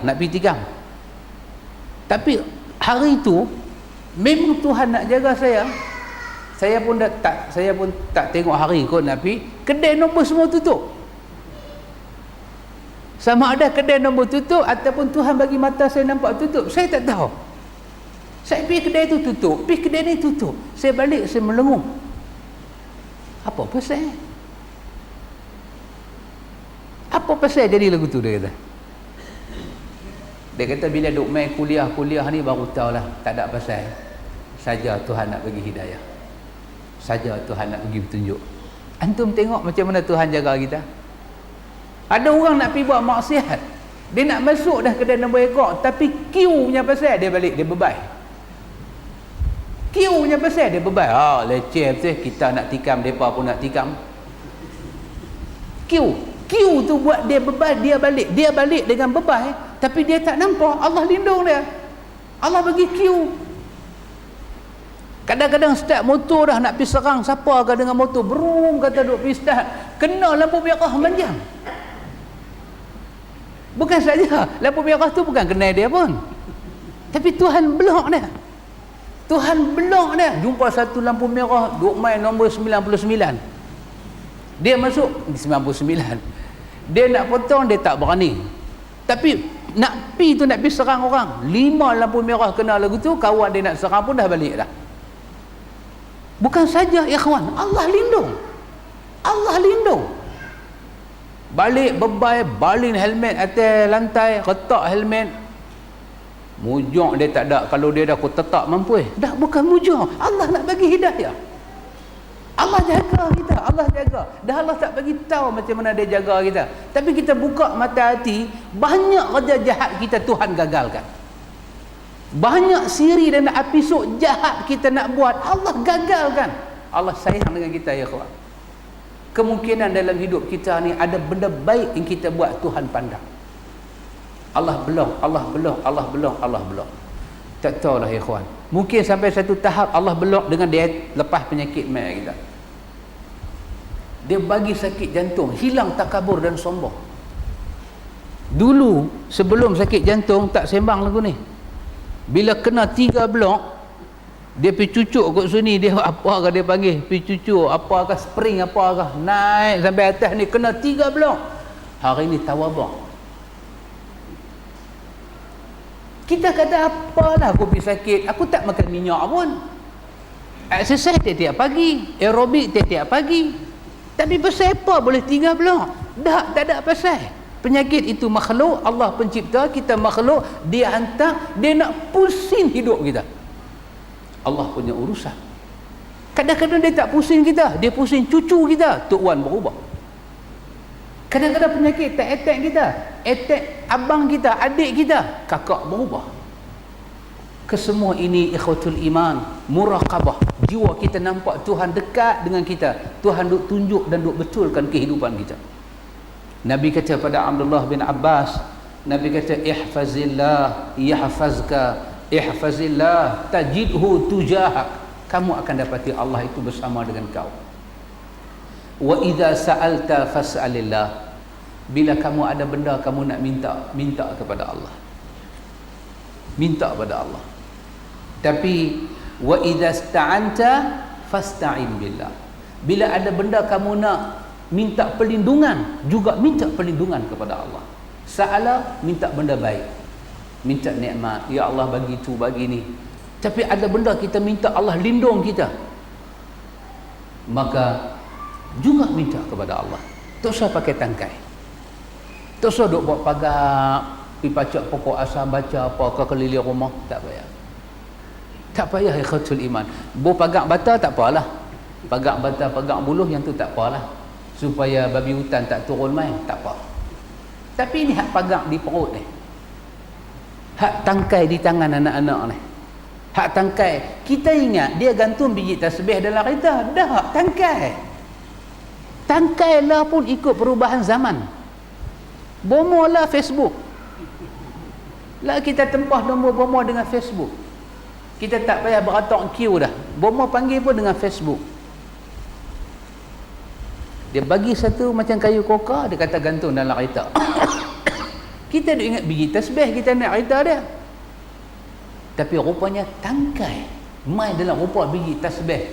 Tapi hari tu memang Tuhan nak jaga saya. Saya pun tak tengok hari kot nak pi. Kedai nombor semua tutup. Sama ada kedai nombor tutup ataupun Tuhan bagi mata saya nampak tutup, saya tak tahu. Saya pergi kedai tu tutup, pergi kedai ni tutup. Saya balik, saya melengung. Apa pasal? Apa pasal jadi lagu tu, dia kata. Dia kata bila duk main kuliah ni baru tahulah tak ada pasal. Saja Tuhan nak bagi hidayah. Saja Tuhan nak bagi petunjuk. Antum tengok macam mana Tuhan jaga kita. Ada orang nak pergi buat maksiat, dia nak masuk dah kedai nombor ekor, tapi queue punya pasal dia balik, dia bebai. Queue punya pasal dia bebai. Leceh betul, kita nak tikam, mereka pun nak tikam. Queue tu buat dia bebai, dia balik dengan bebai, tapi dia tak nampak. Allah lindung dia. Allah bagi queue. Kadang-kadang start motor dah nak pergi serang siapa ke dengan motor, brum kata duk pergi start, kena lampu merah menjam. Bukan saja lampu merah tu bukan kenal dia pun, tapi Tuhan blok dia. Jumpa satu lampu merah duk main nombor 99, dia masuk di 99, dia nak potong, dia tak berani. Tapi nak pi serang orang, 5 lampu merah kena lagu tu, kawan dia nak serang pun dah balik dah. Bukan saja ikhwan, Allah lindung. Balik bebai, baling helmet atas lantai, retak helmet. Mujur dia tak ada. Kalau dia dah aku tetap mampu. Dah bukan mujur. Allah nak bagi hidayah. Allah jaga kita. Dah Allah tak bagi tahu macam mana dia jaga kita. Tapi kita buka mata hati, banyak kerja jahat kita Tuhan gagalkan. Banyak siri dan episod jahat kita nak buat, Allah gagalkan. Allah sayang dengan kita ya kawan. Kemungkinan dalam hidup kita ni ada benda baik yang kita buat, Tuhan pandang. Allah belok. Tak tahulah ya kawan. Mungkin sampai satu tahap Allah belok dengan dia lepas penyakit mai kita. Dia bagi sakit jantung, hilang takabur dan sombong. Dulu sebelum sakit jantung tak sembang lagu ni. Bila kena 3 blok, dia pergi cucuk kat sini, dia apa ke dia panggil, pergi cucuk apa ke, spring apa ke, naik sampai atas ni, kena 3 blok. Hari ni tawabah. Kita kata apalah aku pergi sakit, aku tak makan minyak pun, exercise tiap-tiap pagi, aerobik tiap-tiap pagi, tapi pasal apa boleh 3 blok? Tak ada pasal. Penyakit itu makhluk, Allah pencipta, kita makhluk, dia hantar, dia nak pusing hidup kita. Allah punya urusan. Kadang-kadang dia tak pusing kita, dia pusing cucu kita. Tok Wan berubah. Kadang-kadang penyakit tak attack kita, attack abang kita, adik kita, kakak berubah. Kesemua ini ikhwatul iman, muraqabah. Jiwa kita nampak Tuhan dekat dengan kita. Tuhan duk tunjuk dan duk betulkan kehidupan kita. Nabi kata pada Abdullah bin Abbas, Nabi kata ihfazillah yahfazka, ihfazillah tajidhu tujahak. Kamu akan dapati Allah itu bersama dengan kau. Wa idza sa'alta fas'alillah. Bila kamu ada benda kamu nak minta kepada Allah. Minta kepada Allah. Tapi wa idza sta'anta fasta'in billah. Bila ada benda kamu nak minta perlindungan, juga minta perlindungan kepada Allah. Sa'ala, minta benda baik, minta nikmat, ya Allah bagi tu bagi ni. Tapi ada benda kita minta Allah lindung kita, maka juga minta kepada Allah. Tak usah pakai tangkai, tak usah duk buat pagar, pergi pacak pokok asal baca apa ke keliling rumah, tak payah. Tak payah ikhwatul iman. Bo pagak bata tak apalah, pagak bata pagak buluh yang tu tak apalah, supaya babi hutan tak turun main, tak apa. Tapi ini hak pagak di perut ni, hak tangkai di tangan anak-anak ni, hak tangkai. Kita ingat dia gantung biji tasbih dalam kereta, dah tangkai lah pun ikut perubahan zaman. Bomo lah Facebook lah, kita tempah nombor bomo dengan Facebook. Kita tak payah beratok queue dah. Bomo panggil pun dengan Facebook. Dia bagi satu macam kayu kokar, dia kata gantung dalam kereta. Kita duk ingat biji tasbih kita nak kereta dia. Tapi rupanya tangkai mai dalam rupa biji tasbih.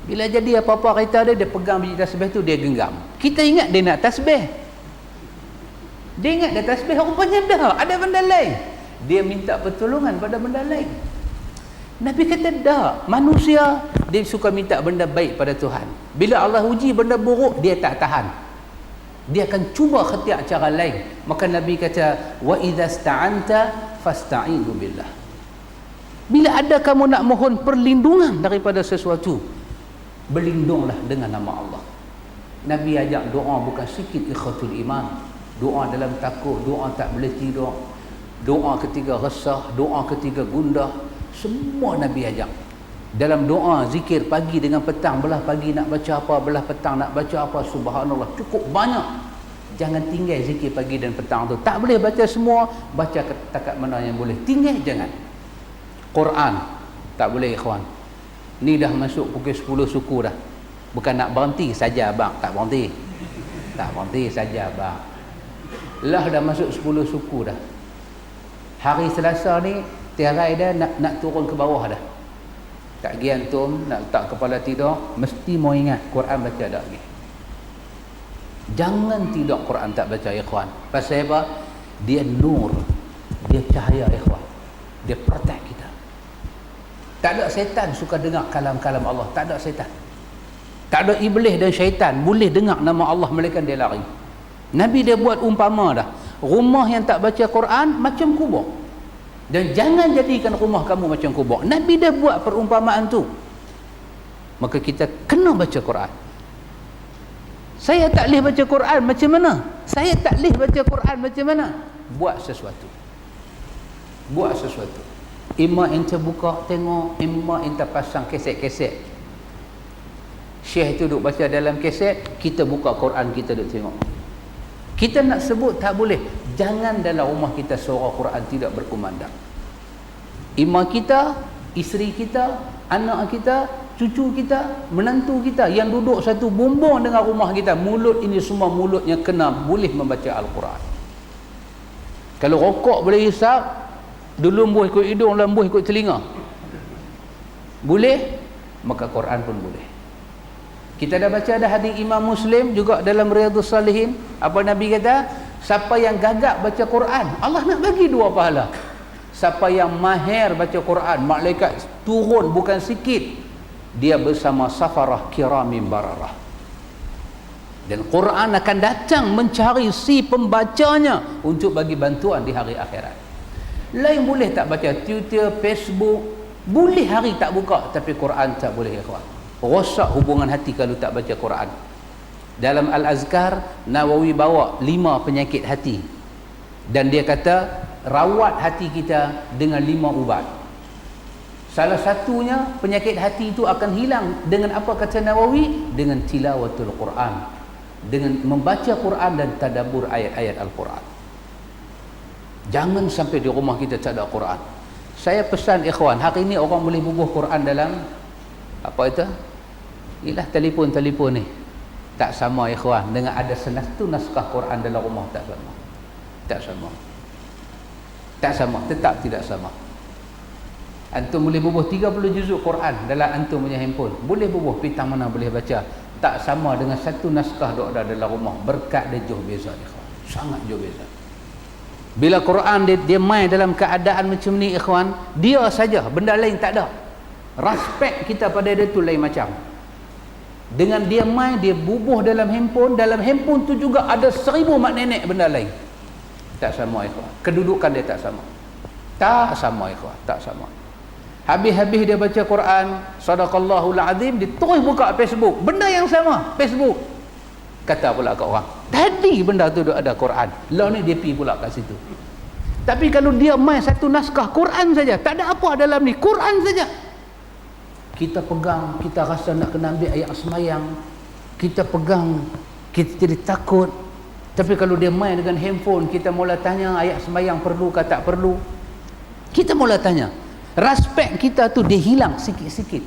Bila jadi apa-apa kereta dia pegang biji tasbih tu, dia genggam. Kita ingat dia nak tasbih. Dia ingat dia tasbih, rupanya dah ada benda lain. Dia minta pertolongan pada benda lain. Nabi kata dah, manusia dia suka minta benda baik pada Tuhan. Bila Allah uji benda buruk, dia tak tahan. Dia akan cuba khatiak cara lain. Maka Nabi kata, wa idza sta'anta fasta'inu billah. Bila ada kamu nak mohon perlindungan daripada sesuatu, berlindunglah dengan nama Allah. Nabi ajak doa bukan sikit, ikhwatul iman. Doa dalam takut, doa tak boleh tidur, doa ketika resah, doa ketika gundah, semua Nabi ajak. Dalam doa zikir pagi dengan petang, belah pagi nak baca apa, belah petang nak baca apa, subhanallah, cukup banyak. Jangan tinggal zikir pagi dan petang tu. Tak boleh baca semua, baca takat mana yang boleh. Tinggal jangan. Quran tak boleh ikhwan. Ni dah masuk pukul 10 suku dah. Bukan nak berhenti saja abang, tak berhenti. Tak berhenti saja abang. Lah dah masuk 10 suku dah. Hari Selasa ni tirai dah nak turun ke bawah dah. Tak pergi antum nak letak kepala tidur, mesti mau ingat Quran baca dak lagi. Jangan tidur Quran tak baca ikhwan. Pasal apa? Dia nur, dia cahaya ikhwan. Dia protect kita. Tak ada setan suka dengar kalam-kalam Allah. Tak ada setan. Tak ada iblis dan syaitan boleh dengar nama Allah melainkan dia lari. Nabi dia buat umpama dah. Rumah yang tak baca Quran macam kubur. Dan jangan jadikan rumah kamu macam kubur. Nabi dia buat perumpamaan tu. Maka kita kena baca Quran. Saya tak boleh baca Quran macam mana? Saya tak boleh baca Quran macam mana? Buat sesuatu. Buat sesuatu. Ima ente buka tengok, ima ente pasang keset-keset. Syekh tu duk baca dalam keset, kita buka Quran, kita duk tengok. Kita nak sebut tak boleh. Jangan dalam rumah kita suara Quran tidak berkumandang. Ima kita, isteri kita, anak kita, cucu kita, menantu kita yang duduk satu bumbung dengan rumah kita, mulut ini semua mulutnya kena boleh membaca Al-Quran. Kalau rokok boleh hisap, dulu lembuh ikut hidung, lembuh ikut telinga, boleh, maka Quran pun boleh. Kita dah baca ada hadis Imam Muslim juga dalam Riyadhus Salihin. Apa Nabi kata? Siapa yang gagap baca Quran, Allah nak bagi 2 pahala. Siapa yang mahir baca Quran, malaikat turun bukan sikit, dia bersama safarah kiramin bararah. Dan Quran akan datang mencari si pembacanya untuk bagi bantuan di hari akhirat. Lain boleh tak baca Twitter, Facebook, boleh hari tak buka, tapi Quran tak boleh ikhwan. Rosak hubungan hati kalau tak baca Quran. Dalam Al-Azkar, Nawawi bawa 5 penyakit hati. Dan dia kata, rawat hati kita dengan 5 ubat. Salah satunya, penyakit hati itu akan hilang dengan apa kata Nawawi? Dengan tilawatul Quran. Dengan membaca Quran dan tadabbur ayat-ayat Al-Quran. Jangan sampai di rumah kita tak ada Quran. Saya pesan ikhwan, hari ini orang boleh bubuh Quran dalam apa itu? Ialah telefon-telefon ni. Tak sama ikhwan dengan ada satu naskah Quran dalam rumah, tak sama. Tak sama. Tak sama, tetap tidak sama. Antum boleh bubuh 30 juzuk Quran dalam antum punya handphone. Boleh bubuh, pitang mana boleh baca. Tak sama dengan satu naskah dok ada dalam rumah. Berkat dia jauh beza ikhwan. Sangat jauh beza. Bila Quran dia main dalam keadaan macam ni ikhwan, dia saja, benda lain tak ada. Respect kita pada dia tu lain macam. Dengan dia main, dia bubuh dalam handphone tu juga ada 1000 mak nenek benda lain. Tak sama ikhwan. Kedudukan dia tak sama. Tak sama ikhwan, tak sama. Habis-habis dia baca Quran, sadaqallahul azim, dia terus buka Facebook, benda yang sama, Facebook. Kata pula kat orang, tadi benda tu ada Quran, lah ni dia pergi pula kat situ. Tapi kalau dia main satu naskah Quran saja, tak ada apa dalam ni, Quran saja, kita pegang, kita rasa nak kena ambil ayat semayang, kita pegang, kita jadi takut. Tapi kalau dia main dengan handphone, kita mula tanya ayat semayang perlu ke tak perlu, kita mula tanya. Respect kita tu dia hilang sikit-sikit.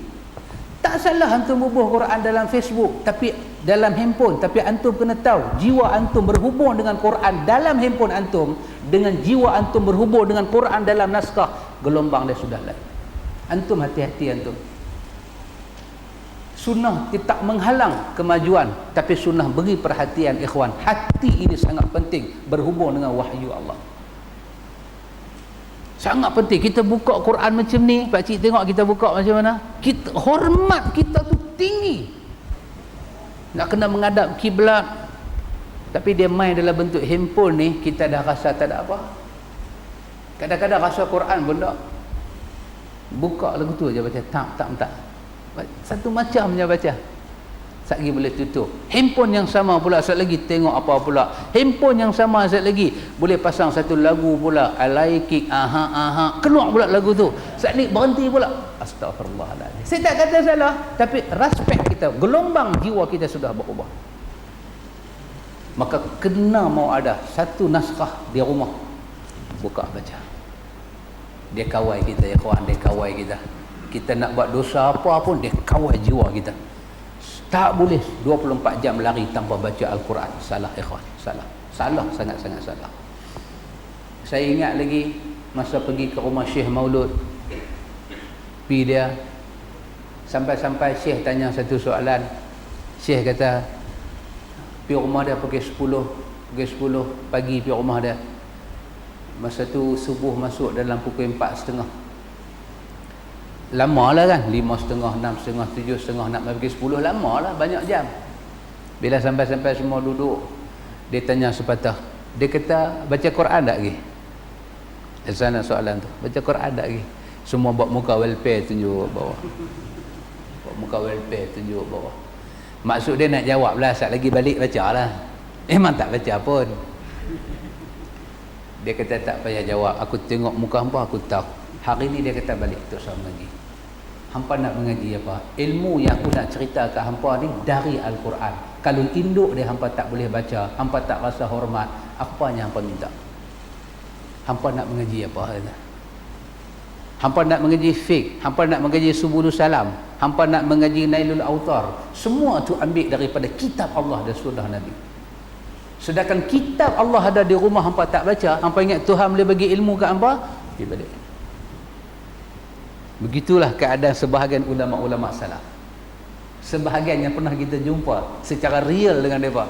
Tak salah antum bubuh Quran dalam Facebook, tapi dalam handphone, tapi antum kena tahu jiwa antum berhubung dengan Quran dalam handphone antum dengan jiwa antum berhubung dengan Quran dalam naskah, gelombang dia sudah lain. Antum hati-hati antum. Sunnah tak menghalang kemajuan, tapi sunnah beri perhatian ikhwan. Hati ini sangat penting berhubung dengan wahyu Allah. Sangat penting. Kita buka Quran macam ni, pak cik tengok kita buka macam mana. Kita hormat kita tu tinggi. Nak kena menghadap kiblat, tapi dia main dalam bentuk handphone ni, kita dah rasa tak ada apa. Kadang-kadang rasa Quran pun tak. Buka lagu tu aja baca tak. Satu macam je baca. Sat lagi boleh tutup. Handphone yang sama pula sat lagi tengok apa pula. Handphone yang sama sat lagi boleh pasang satu lagu pula. Alaikik aha. Keluar pula lagu tu. Sat ni berhenti pula. Astagfirullahaladzim. Saya tak kata salah, tapi respect kita, gelombang jiwa kita sudah berubah. Maka kena mau ada satu naskah di rumah. Buka baca. Dia kawal kita ya kawan, dia kawal kita. Kita nak buat dosa apa pun dia kawal jiwa kita. Tak boleh 24 jam lari tanpa baca Al-Quran. Salah ikhwan, salah sangat-sangat salah. Saya ingat lagi masa pergi ke rumah Syekh Maulud, pergi dia, sampai Syekh tanya satu soalan. Syekh kata pergi rumah dia pukul 10 pagi, pergi rumah dia. Masa tu subuh masuk dalam pukul 4.30. Lama lah kan, 5.30, 6.30, 7.30 nak pergi 10, lama lah, banyak jam. Bila sampai semua duduk, dia tanya sepatah, dia kata baca Quran tak lagi? Sana soalan tu, baca Quran tak lagi? Semua buat muka welfare tunjuk bawah. Buat muka welfare tunjuk bawah. Maksud dia nak jawab lah, sat lagi balik baca lah. Memang tak baca pun. Dia kata tak payah jawab, aku tengok muka hampa aku tahu. Hari ni dia kata balik tu sama lagi. Hampa nak mengaji apa? Ilmu yang aku nak cerita ke hampa ni dari Al-Quran. Kalau induk dia hampa tak boleh baca, hampa tak rasa hormat, apa yang hampa minta? Hampa nak mengaji apa? Hampa nak mengaji fiqh, hampa nak mengaji Subulus Salam, hampa nak mengaji Nailul Autar. Semua tu ambil daripada kitab Allah dan sunnah Nabi. Sedangkan kitab Allah ada di rumah hampa tak baca, hampa ingat Tuhan boleh bagi ilmu ke hampa? Pergi balik. Begitulah keadaan sebahagian ulama-ulama salaf. Sebahagian yang pernah kita jumpa secara real dengan mereka.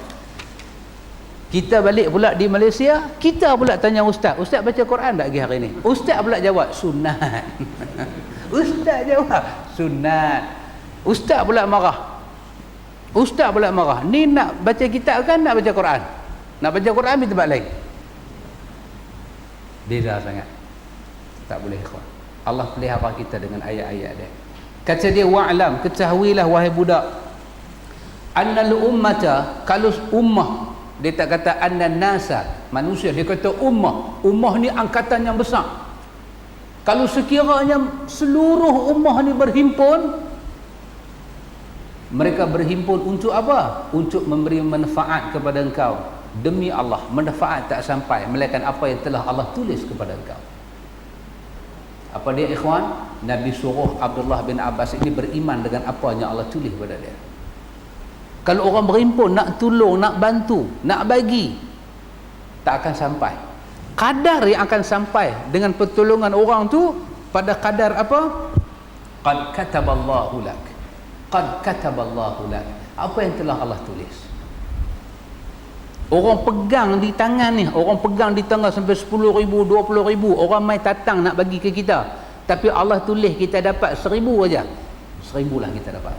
Kita balik pula di Malaysia, kita pula tanya ustaz baca Quran tak lagi hari ni? Ustaz pula jawab sunat. Ustaz jawab sunat. Ustaz pula marah. Ni nak baca kitab kan nak baca Quran? Nak baca Quran di tempat lain. Beza sangat. Tak boleh ikhwan. Allah pelihara kita dengan ayat-ayat dia. Kata dia wa'lam, ketahuilah wahai budak, annal ummata, kalau ummah, dia tak kata annan nasa, manusia, dia kata ummah. Ummah ni angkatan yang besar. Kalau sekiranya seluruh ummah ni berhimpun, mereka berhimpun untuk apa? Untuk memberi manfaat kepada engkau. Demi Allah, manfaat tak sampai melainkan apa yang telah Allah tulis kepada engkau. Apa dia ikhwan? Nabi suruh Abdullah bin Abbas ini beriman dengan apa yang Allah tulis kepada dia. Kalau orang berhimpun nak tolong, nak bantu, nak bagi, tak akan sampai. Kadar yang akan sampai dengan pertolongan orang tu pada kadar apa? Qad kataballahu lak. Qad kataballahu lak. Apa yang telah Allah tulis. Orang pegang di tangan ni, orang pegang di tangan sampai 10,000, 20,000, orang mai datang nak bagi ke kita. Tapi Allah tulis kita dapat 1,000 aja. 1,000 lah kita dapat.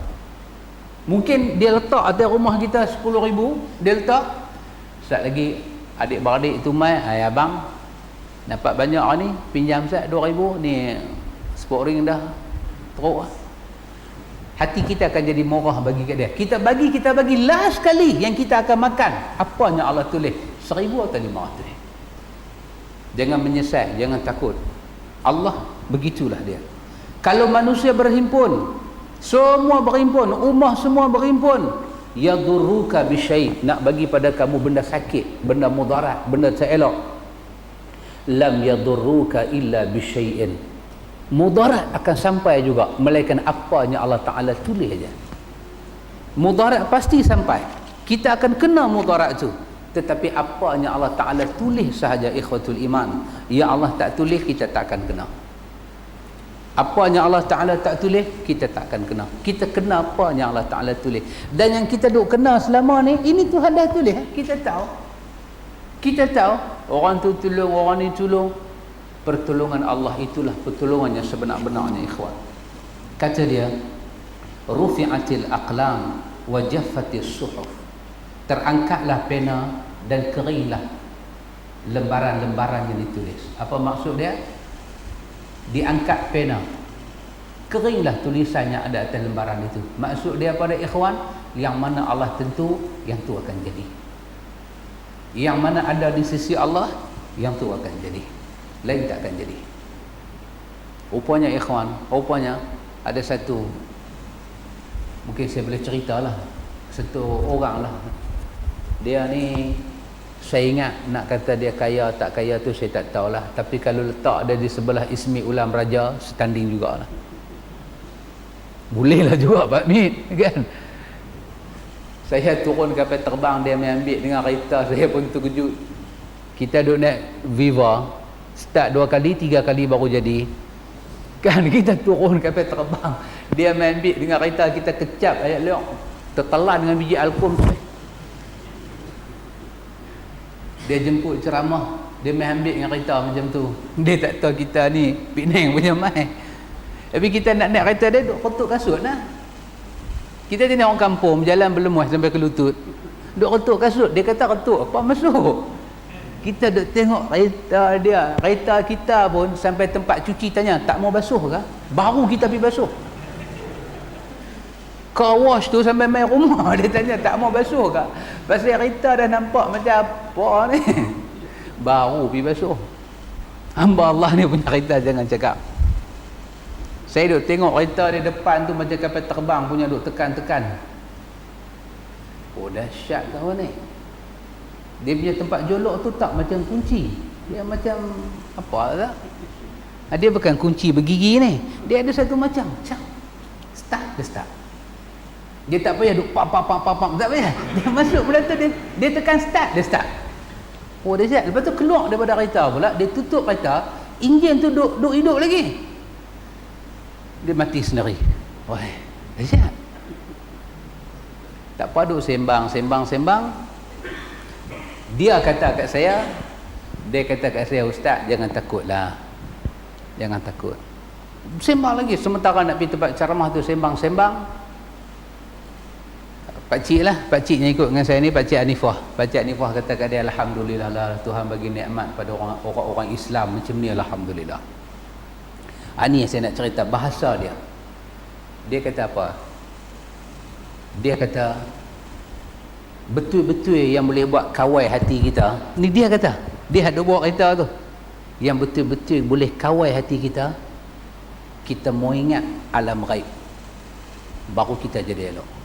Mungkin dia letak atas rumah kita 10,000, dia letak. Sat lagi adik-beradik tu mai, "Hai abang, dapat banyak ni, pinjam sat 2,000 ni, sport ring dah teruk lah." Hati kita akan jadi murah bagi kat dia. Kita bagi last kali yang kita akan makan. Apa yang Allah tulis? 1,000 atau 500. Jangan menyesal, jangan takut. Allah begitulah dia. Kalau manusia berhimpun, semua berhimpun, ummah semua berhimpun, yadurruka bisyai, nak bagi pada kamu benda sakit, benda mudarat, benda tak elok, lam yadurruka illa bisyai'in, mudarat akan sampai juga, melainkan apa yang Allah Ta'ala tulis aja. Mudarat pasti sampai, kita akan kena mudarat tu, tetapi apa yang Allah Ta'ala tulis sahaja ikhwatul iman. Ya Allah tak tulis, kita tak akan kena. Apa yang Allah Ta'ala tak tulis, kita tak akan kena. Kita kena apa yang Allah Ta'ala tulis. Dan yang kita duk kena selama ni, ini Tuhan dah tulis. Kita tahu. Kita tahu orang tu tolong, orang ni tolong. Pertolongan Allah itulah pertolongan yang sebenar-benarnya, ikhwan. Kata dia, rufi'atil aqlam wa jaffatis suhuf. Terangkatlah pena dan keringlah lembaran-lembaran yang ditulis. Apa maksud dia? Diangkat pena, keringlah tulisan yang ada atas lembaran itu. Maksud dia pada ikhwan, yang mana Allah tentu, yang tu akan jadi. Yang mana ada di sisi Allah, yang tu akan jadi. Lain tak akan jadi. Rupanya ikhwan, rupanya ada satu, mungkin saya boleh ceritalah, satu orang lah, dia ni, saya ingat nak kata dia kaya tak kaya tu saya tak tahulah, tapi kalau letak dia di sebelah Ismi Ulam Raja, standing jugalah. Bolehlah juga Pak Mit, kan? Saya turun kapal terbang, dia ambil dengan kereta, saya pun terkejut. Kita duduk naik Viva, start 2 kali, 3 kali baru jadi. Kan kita turun kapal terbang, dia ambil dengan kereta, kita kecap ayat liok, tertelan dengan biji alkum tu. Dia jemput ceramah, dia main ambil dengan kereta macam tu. Dia tak tahu kita ni Penang punya mai. Tapi kita nak naik kereta dia, duk ketuk kasut lah. Kita ni orang kampung, berjalan berlemuh sampai ke lutut, duk ketuk kasut. Dia kata ketuk apa masuk. Kita duk tengok kereta dia, kereta kita pun sampai tempat cuci tanya, tak mau basuh ke? Baru kita pergi basuh. Car wash tu sampai main rumah, dia tanya tak mau basuh ke? Pasal kereta dah nampak macam apa ni. Baru pergi basuh. Hamba Allah ni punya kereta jangan cakap. Saya duk tengok kereta di depan tu macam kapal terbang punya, duk tekan-tekan. Oh dahsyat kawan ni. Dia punya tempat jolok tu tak macam kunci, dia macam apa tak? Dia bukan kunci bergigi ni, dia ada satu macam start, dia start. Dia tak payah duk pam, tak payah. Dia masuk benda tu, dia tekan start, dia start. Oh dia siap. Lepas tu keluar daripada kereta pula, dia tutup kereta, enjin tu duk hidup lagi. Dia mati sendiri. Wah, dia siap. Tak apa, duk sembang. Dia kata kat saya, Ustaz, jangan takutlah. Jangan takut. Sembang lagi, sementara nak pergi tempat ceramah tu sembang. Pakcik yang ikut dengan saya ni, Pakcik Hanifah kata kat dia, alhamdulillah lah Tuhan bagi nikmat pada orang Islam macam ni, alhamdulillah. Ini yang saya nak cerita bahasa dia. Dia kata apa? Dia kata betul-betul yang boleh buat kawai hati kita. Ni dia kata, dia ada bawa kereta tu, yang betul-betul boleh kawai hati kita, kita mau ingat alam ghaib, baru kita jadi elok.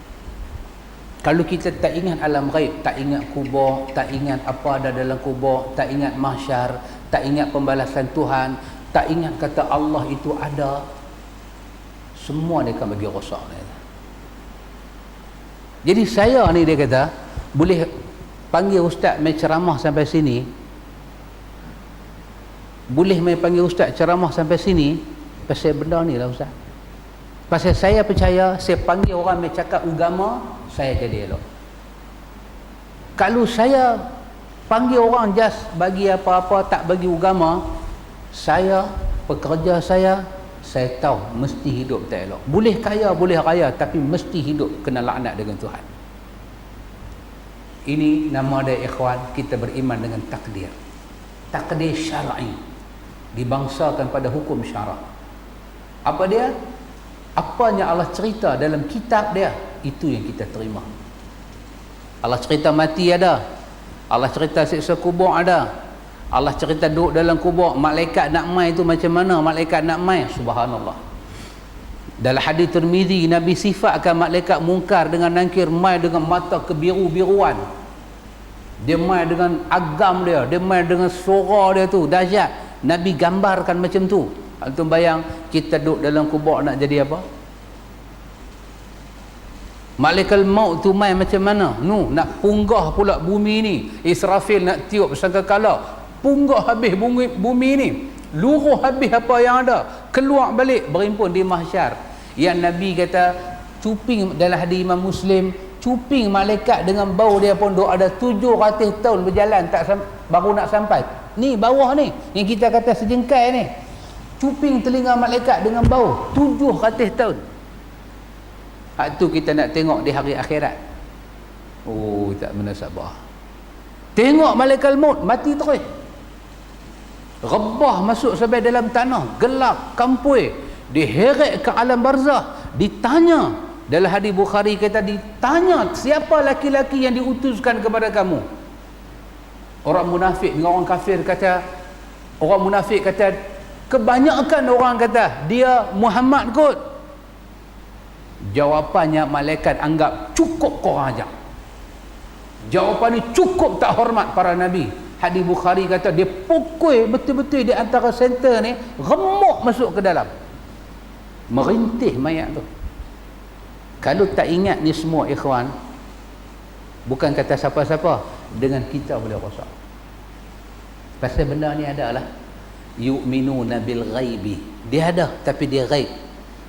Kalau kita tak ingat alam ghaib, tak ingat kubur, tak ingat apa ada dalam kubur, tak ingat mahsyar, tak ingat pembalasan Tuhan, tak ingat kata Allah itu ada, semua dia akan bagi rosak. Jadi saya ni, dia kata, boleh panggil Ustaz main ceramah sampai sini, boleh main panggil Ustaz ceramah sampai sini, pasal benda ni lah Ustaz. Pasal saya percaya, saya panggil orang main cakap agama, saya jadi elok. Kalau saya panggil orang just bagi apa-apa, tak bagi agama, saya, pekerja saya tahu mesti hidup tak elok. Boleh kaya, boleh raya, tapi mesti hidup kena laknat dengan Tuhan. Ini nama dia ikhwan, kita beriman dengan takdir. Takdir syar'i, dibangsakan pada hukum syarak. Apa dia? Apa yang Allah cerita dalam kitab dia, itu yang kita terima. Allah cerita mati ada, Allah cerita siksa kubur ada, Allah cerita duduk dalam kubur, malaikat nak mai tu macam mana malaikat nak mai, subhanallah. Dalam hadis Tirmizi, Nabi sifatkan malaikat mungkar dengan nakir mai dengan mata kebiru-biruan. Dia mai dengan agam dia mai dengan suara dia tu dahsyat. Nabi gambarkan macam tu. Antum bayang kita duduk dalam kubur nak jadi apa? Malaikat maut tu main macam mana? Nak punggah pula bumi ni. Israfil nak tiup sangkakala, punggah habis bumi ni, luruh habis apa yang ada, keluar balik berhimpun di mahsyar. Yang Nabi kata cuping dalam hadis Imam Muslim, cuping malaikat dengan bau dia pun duk ada 700 tahun berjalan baru nak sampai. Ni bawah ni, yang kita kata sejengkai ni, cuping telinga malaikat dengan bau 700 tahun. Hak tu kita nak tengok di hari akhirat. Oh, tak menasabah. Tengok malaikat maut mati terus. Rebah masuk sampai dalam tanah, gelap, kampui, diheret ke alam barzah, ditanya. Dalam hadis Bukhari kata ditanya, siapa laki-laki yang diutuskan kepada kamu? Orang munafik dengan orang kafir kata, orang munafik kata, kebanyakan orang kata dia Muhammad kot. Jawapannya malaikat anggap cukup korang aja. Jawapan ni cukup tak hormat para nabi. Hadis Bukhari kata dia pukul betul-betul di antara center ni, remuk masuk ke dalam, merintih mayat tu. Kalau tak ingat ni semua ikhwan, bukan kata siapa-siapa, dengan kita boleh rosak. Pasal benda ni adalah yu'minuna bil ghaibi. Dia ada tapi dia ghaib.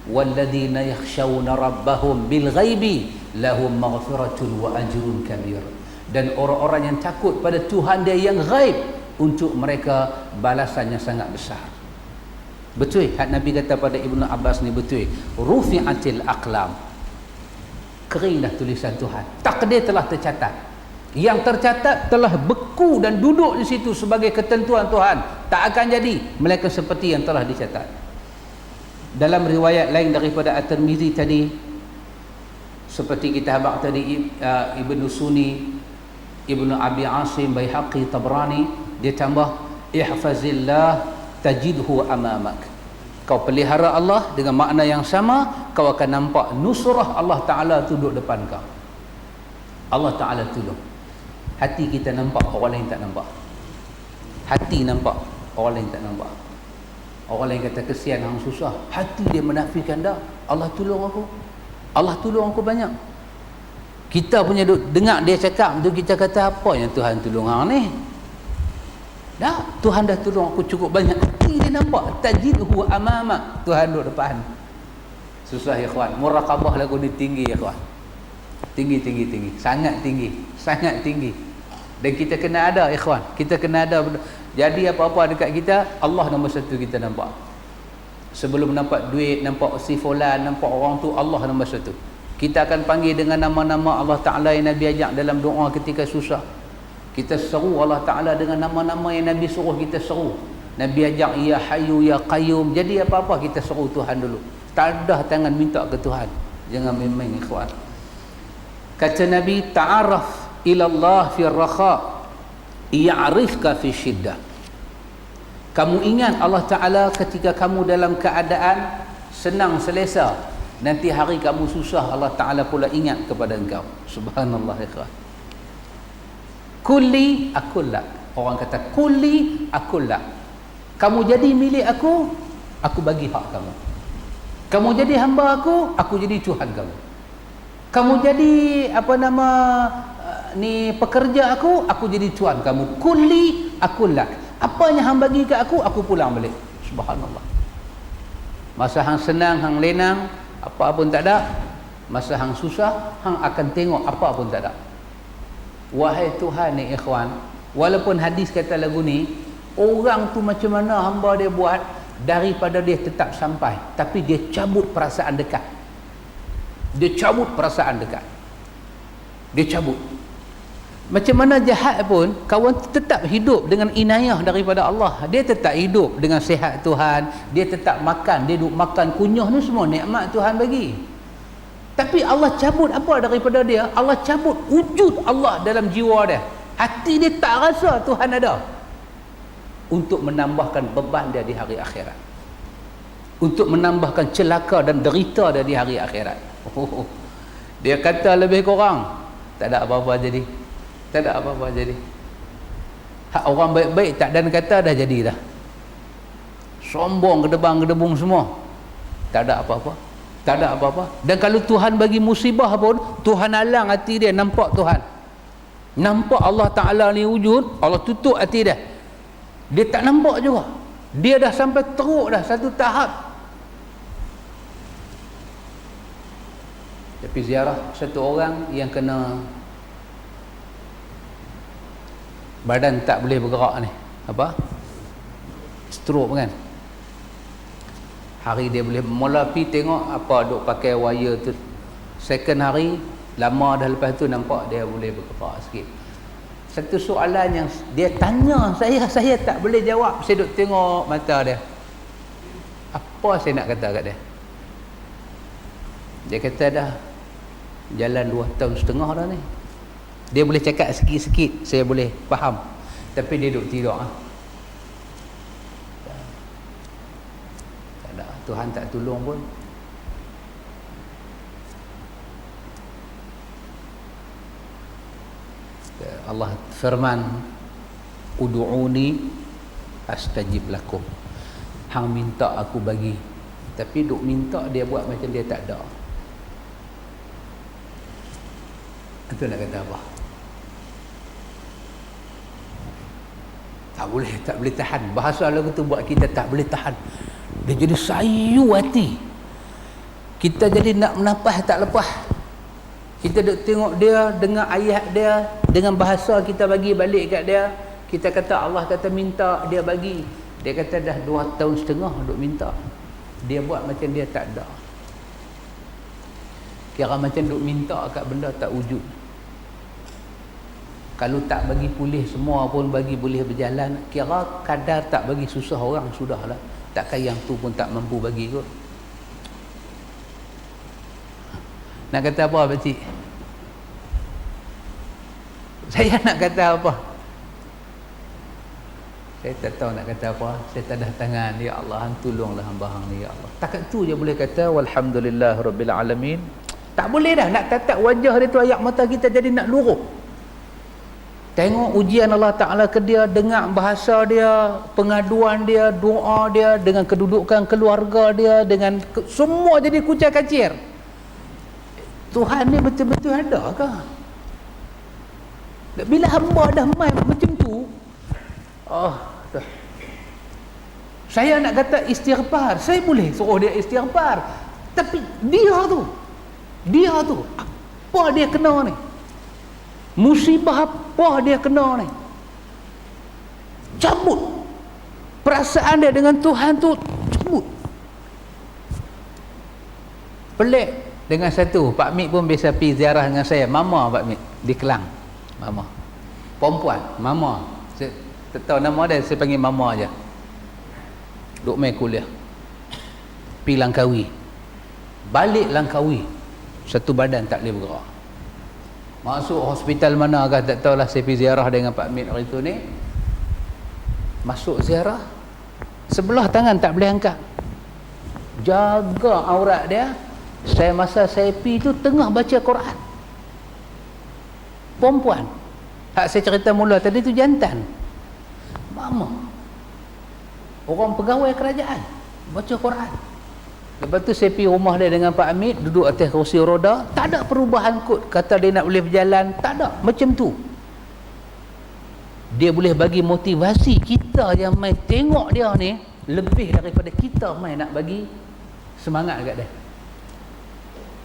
Walladzina yakhshawna rabbahum bil ghaibi lahum maghfiratun wa ajrun kabir. Dan orang-orang yang takut pada Tuhan dia yang ghaib, untuk mereka balasannya sangat besar. Betul hak Nabi kata pada Ibnu Abbas ni, betul, rufi'atil aqlam, keringlah tulisan Tuhan, takdir telah tercatat. Yang tercatat telah beku dan duduk di situ sebagai ketentuan Tuhan, tak akan jadi melainkan seperti yang telah dicatat. Dalam riwayat lain daripada At-Tirmizi tadi, seperti kita habaq tadi, Ibnu Sunni, Ibnu Abi Asim, Baihaqi, Tabrani, dia tambah ihfazillah tajidhu amamak. Kau pelihara Allah dengan makna yang sama, kau akan nampak nusrah Allah Ta'ala duduk depan kau. Allah Ta'ala tolong. Hati kita nampak, orang lain tak nampak. Hati nampak, orang lain tak nampak. Orang lain kata kesian hang susah, hati dia menafikan dah, Allah tolong aku, Allah tolong aku banyak. Kita punya dengar dia cakap tu, kita kata apa yang Tuhan tolong hang ni? Dah, Tuhan dah tolong aku cukup banyak. Hati dia nampak, tajidhu amama, Tuhan duduk depan. Susah ya ikhwan, muraqabah lagu ni tinggi ya ikhwan. Tinggi, sangat tinggi, sangat tinggi. Dan kita kena ada ikhwan, kita kena ada. Jadi apa-apa dekat kita, Allah nombor satu kita nampak. Sebelum nampak duit, nampak si fulan, nampak orang tu, Allah nombor satu. Kita akan panggil dengan nama-nama Allah Ta'ala yang Nabi ajak dalam doa ketika susah. Kita seru Allah Ta'ala dengan nama-nama yang Nabi suruh kita seru. Nabi ajak Ya Hayyu Ya Qayyum. Jadi apa-apa kita seru Tuhan dulu. Tadah tangan minta ke Tuhan. Jangan main-main ikhwan. Kata Nabi, ta'araf ilallah fi rakha ya'rifka fi syiddah. Kamu ingat Allah Ta'ala ketika kamu dalam keadaan senang selesa, nanti hari kamu susah Allah Ta'ala pula ingat kepada engkau. Subhanallah ikhwan. Kulli akullak. Orang kata kulli akullak. Kamu jadi milik aku, aku bagi hak kamu. Kamu jadi hamba aku jadi Tuhan kamu. Kamu jadi ni pekerja aku jadi tuan kamu. Kulli akullak. Apa yang hang bagi kat aku pulang balik. Subhanallah. Masa hang senang, hang lenang, apa pun tak ada. Masa hang susah, hang akan tengok apa pun tak ada. Wahai Tuhan ni ikhwan, walaupun hadis kata lagu ni, orang tu macam mana hamba dia buat, daripada dia tetap sampai, tapi dia cabut perasaan dekat. Dia cabut perasaan dekat. Dia cabut. Macam mana jahat pun, kawan tetap hidup dengan inayah daripada Allah. Dia tetap hidup dengan sihat Tuhan. Dia tetap makan. Dia duduk makan kunyah ni semua nikmat Tuhan bagi. Tapi Allah cabut apa daripada dia? Allah cabut wujud Allah dalam jiwa dia. Hati dia tak rasa Tuhan ada. Untuk menambahkan beban dia di hari akhirat. Untuk menambahkan celaka dan derita dia di hari akhirat. Dia kata lebih kurang, tak ada apa-apa jadi. Tak ada apa-apa jadi. Hak orang baik-baik tak dan kata dah jadi dah. sombong, gedebang-gedebung semua. Tak ada apa-apa. Tak ada apa-apa. Dan kalau Tuhan bagi musibah pun, Tuhan halang hati dia nampak Tuhan. Nampak Allah Ta'ala ni wujud, Allah tutup hati dia. Dia tak nampak juga. Dia dah sampai teruk dah satu tahap. Tapi ziarah satu orang yang kena badan tak boleh bergerak ni, apa? Stroke kan. Hari dia boleh mula pi tengok apa duk pakai wire tu. Second hari lama dah lepas tu nampak dia boleh bergerak sikit. Satu soalan yang dia tanya saya tak boleh jawab. Saya duk tengok mata dia. Apa saya nak kata kat dia? Dia kata dah jalan 2 tahun setengah dah ni. Dia boleh cakap sikit-sikit, saya boleh faham. Tapi dia duk tidur. Tak ada. Tuhan tak tolong pun. Allah firman, ud'uni astajib lakum. Hang minta aku bagi. Tapi duk minta dia buat macam dia tak ada. Itu nak kata apa? Tak boleh tahan. Bahasa lagu tu buat kita tak boleh tahan. Dia jadi sayu hati. Kita jadi nak menapah tak lepas. Kita duk tengok dia, dengar ayat dia, dengan bahasa kita bagi balik kat dia. Kita kata Allah kata minta, dia bagi. Dia kata dah 2 tahun setengah duk minta. Dia buat macam dia tak ada. Kira macam duk minta kat benda tak wujud. Kalau tak bagi pulih semua pun bagi boleh berjalan, kira kadar tak bagi susah orang sudahlah. Takkan yang tu pun tak mampu bagi kot. Nak kata apa pakcik? Saya nak kata apa? Saya tak tahu nak kata apa. Saya tadah tangan, ya Allah, tolonglah hamba hang ni ya Allah. Takat tu je boleh kata walhamdulillah rabbil alamin. Tak boleh dah nak tatap wajah dia tu, ayak mata kita jadi nak luruh. Tengok ujian Allah Ta'ala ke dia, dengar bahasa dia, pengaduan dia, doa dia, dengan kedudukan keluarga dia, dengan semua jadi kucai kacir. Tuhan ni betul-betul ada ke? Bila hamba dah main macam tu, dah. Saya nak kata istighfar, saya boleh suruh dia istighfar. Tapi dia tu, apa dia kena ni? Musibah apa dia kena ni? Cabut perasaan dia dengan Tuhan tu, cabut. Pelik dengan satu, Pak Mik pun biasa pergi ziarah dengan saya. Mama Pak Mik di Kelang. Mama perempuan, mama. Saya tak tahu nama dia, saya panggil mama aja. Duk main kuliah. Pergi Langkawi. Balik Langkawi, satu badan tak boleh bergerak. Masuk hospital mana kah tak tahulah. Saya pergi ziarah dengan Pak Mik hari tu ni. Masuk ziarah, sebelah tangan tak boleh angkat. Jaga aurat dia. Masa saya pergi tu tengah baca Quran. Perempuan. Hak saya cerita mula tadi tu jantan. Mama. Orang pegawai kerajaan baca Quran. Lepas tu saya pergi rumah dia dengan Pak Amit, duduk atas kerusi roda, tak ada perubahan kot. Kata dia nak boleh berjalan, tak ada. Macam tu. Dia boleh bagi motivasi kita yang main tengok dia ni, lebih daripada kita main nak bagi semangat kat dia.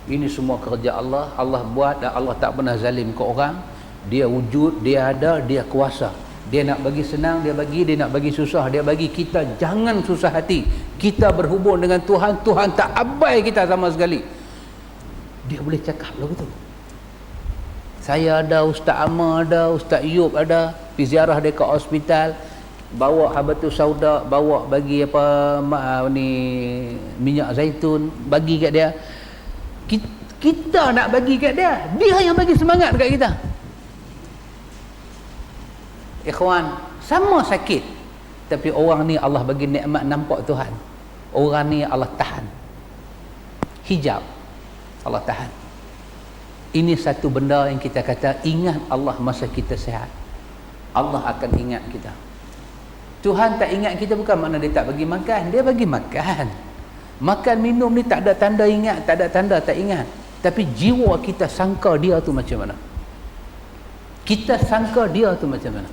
Ini semua kerja Allah. Allah buat dan Allah tak pernah zalim ke orang. Dia wujud, dia ada, dia kuasa. Dia nak bagi senang, dia bagi. Dia nak bagi susah, dia bagi. Kita jangan susah hati. Kita berhubung dengan Tuhan, Tuhan tak abai kita sama sekali. Dia boleh cakap lagu tu. Saya ada, Ustaz Amar ada, Ustaz Yub ada, pergi ziarah dia ke hospital, bawa habatus sauda, bawa bagi apa ni minyak zaitun, bagi kat dia. Kita nak bagi kat dia, dia yang bagi semangat kat kita. Ikhwan, sama sakit, tapi orang ni Allah bagi nikmat nampak Tuhan. Orang ni Allah tahan. Hijab Allah tahan. Ini satu benda yang kita kata, ingat Allah masa kita sihat. Allah akan ingat kita. Tuhan tak ingat kita bukan makna dia tak bagi makan. Dia bagi makan. Makan minum ni tak ada tanda ingat, tak ada tanda tak ingat. Tapi jiwa kita sangka dia tu macam mana? Kita sangka dia tu macam mana?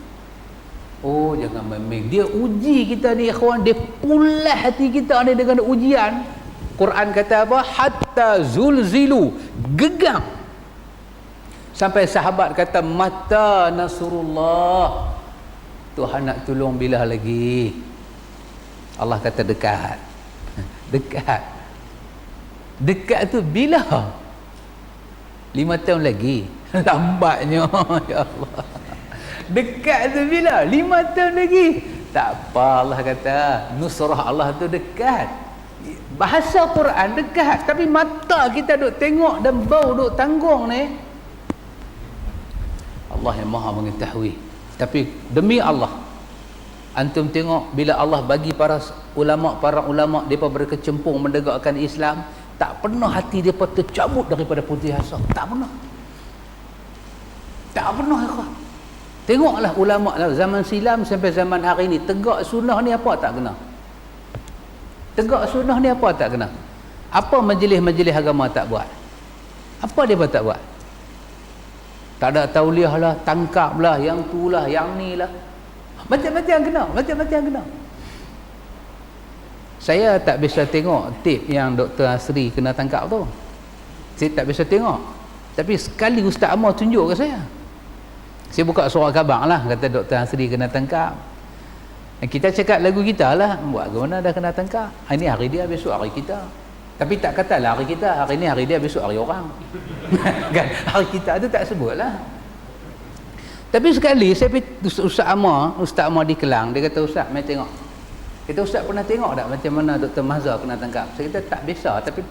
Oh, jangan main-main. Dia uji kita ni ikhwan, dia pulas hati kita ni dengan ujian. Quran kata apa? Hatta zulzilu, gegam. Sampai sahabat kata, mata nasrullah, Tuhan nak tolong bila lagi? Allah kata dekat. Dekat. Dekat tu bila? 5 tahun lagi. Lambatnya. Ya Allah. Dekat tu bila? 5 tahun lagi. Tak apa, Allah kata nusrah Allah tu dekat. Bahasa Quran dekat, tapi mata kita duk tengok dan bau duk tanggung ni, Allah yang maha mengetahui. Tapi demi Allah, antum tengok bila Allah bagi para ulama mereka berkecimpung menegakkan Islam, tak pernah hati mereka tercabut daripada putih asa. Tak pernah. Tak pernah ikhwan. Tengoklah ulama lah, zaman silam sampai zaman hari ni, tegak sunnah ni apa tak kena? Tegak sunnah ni apa tak kena? Apa majlis-majlis agama tak buat? Apa dia tak buat? Tak ada tauliah lah, tangkap lah, yang tu lah, yang ni lah. Macam-macam kena, macam-macam kena. Saya tak bisa tengok tip yang Dr. Asri kena tangkap tu. Saya tak bisa tengok. Tapi sekali Ustaz Amar tunjuk ke saya. Saya buka surat khabar lah, kata Dr. Asri kena tangkap. Kita cakap lagu kita lah, buat ke mana dah kena tangkap. Ini hari dia, besok hari kita. Tapi tak katalah hari kita, hari ni hari dia, besok hari orang. Kan? Hari kita tu tak sebut lah. Tapi sekali saya pergi Ustaz Amar di Kelang, dia kata, Ustaz, mai tengok. Kita Ustaz pernah tengok tak macam mana Dr. Mahzah kena tangkap? Saya kata tak biasa, tapi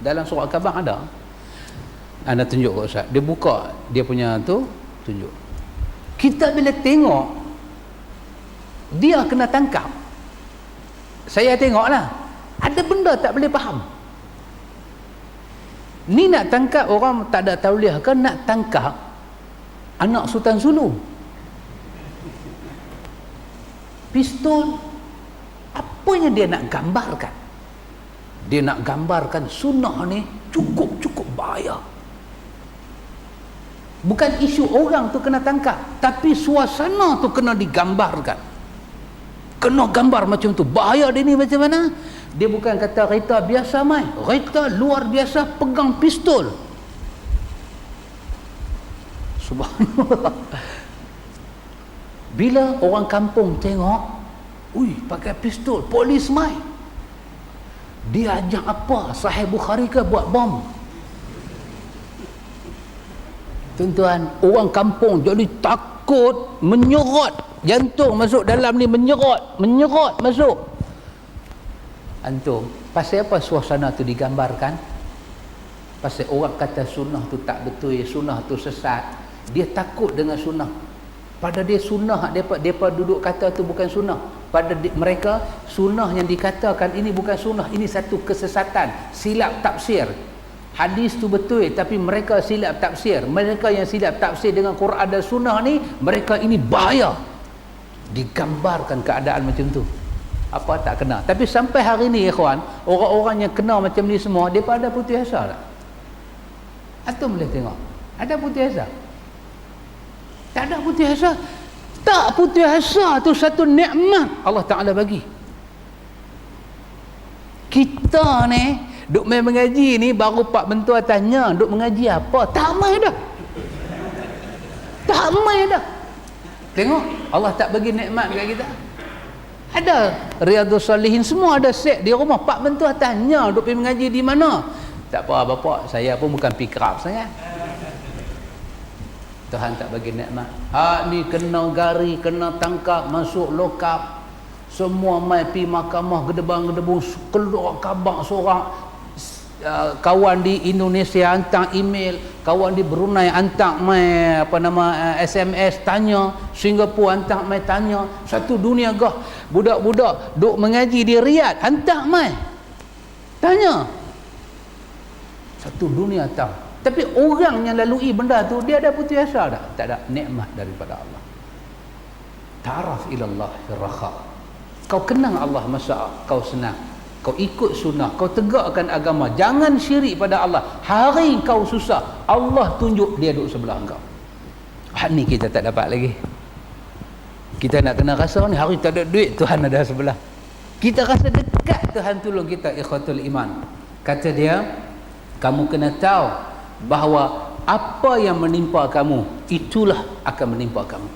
dalam surat khabar ada. Anda tunjuk ke Ustaz. Dia buka dia punya tu, tunjuk. Kita bila tengok dia kena tangkap, saya tengoklah ada benda tak boleh faham. Ni nak tangkap orang tak ada tauliah ke nak tangkap anak Sultan Zulu? Pistol, apanya dia nak gambarkan? Dia nak gambarkan sunnah ni cukup bahaya. Bukan isu orang tu kena tangkap, tapi suasana tu kena digambarkan. Kena gambar macam tu. Bahaya dia ni macam mana? Dia bukan kata kereta biasa mai, kereta luar biasa pegang pistol. Subhanallah. Bila orang kampung tengok, ui, pakai pistol, polis mai. Dia ajak apa? Sahih Bukhari ke buat bom? Tuan-tuan, orang kampung jadi takut, menyerot, jantung masuk dalam ni, menyerot masuk. Antum, pasal apa suasana tu digambarkan? Pasal orang kata sunnah tu tak betul, sunnah tu sesat. Dia takut dengan sunnah. Pada dia sunnah, depa duduk kata tu bukan sunnah. Pada mereka, sunnah yang dikatakan ini bukan sunnah, ini satu kesesatan, silap tafsir. Hadis tu betul, tapi mereka silap tafsir. Mereka yang silap tafsir dengan Quran dan sunnah ni, mereka ini bahaya. Digambarkan keadaan macam tu. Apa tak kena. Tapi sampai hari ni ikhwan, orang-orang yang kena macam ni semua, dia pada putih asa tak? Antum boleh tengok, ada putih asa? Tak ada putih asa. Tak, putih asa tu satu nikmat Allah Ta'ala bagi. Kita ni duk main mengaji ni, baru Pak Mentua tanya duk mengaji apa, tak mai dah. Tak mai dah. Tengok, Allah tak bagi nikmat kat kita. Ada Riyadhus Salihin, semua ada set di rumah. Pak Mentua tanya duk pergi mengaji di mana. Tak apa bapak, saya pun bukan pikrab sangat. Tuhan tak bagi nikmat. Hak ni kena gari, kena tangkap, masuk lokap. Semua mai pi mahkamah, gedebang-gedebung, keluar khabar seorang. Kawan di Indonesia hantar email, kawan di Brunei hantar mai SMS tanya, Singapura hantar mai tanya, satu dunia gah. Budak-budak duk mengaji di Riyadh hantar mai tanya, satu dunia tahu. Tapi orang yang lalui benda tu, dia ada putus asa tak? Tak ada. Nikmat daripada Allah. Ta'araf ila Allah fi rakha. Kau kenang Allah masa kau senang, kau ikut sunnah, kau tegakkan agama, jangan syirik pada Allah. Hari kau susah, Allah tunjuk dia duduk sebelah kau. Ni kita tak dapat lagi. Kita nak kena rasa ni hari tak ada duit, Tuhan ada sebelah. Kita rasa dekat Tuhan tolong kita, ikhwatul iman. Kata dia, kamu kena tahu bahawa apa yang menimpa kamu, itulah akan menimpa kamu.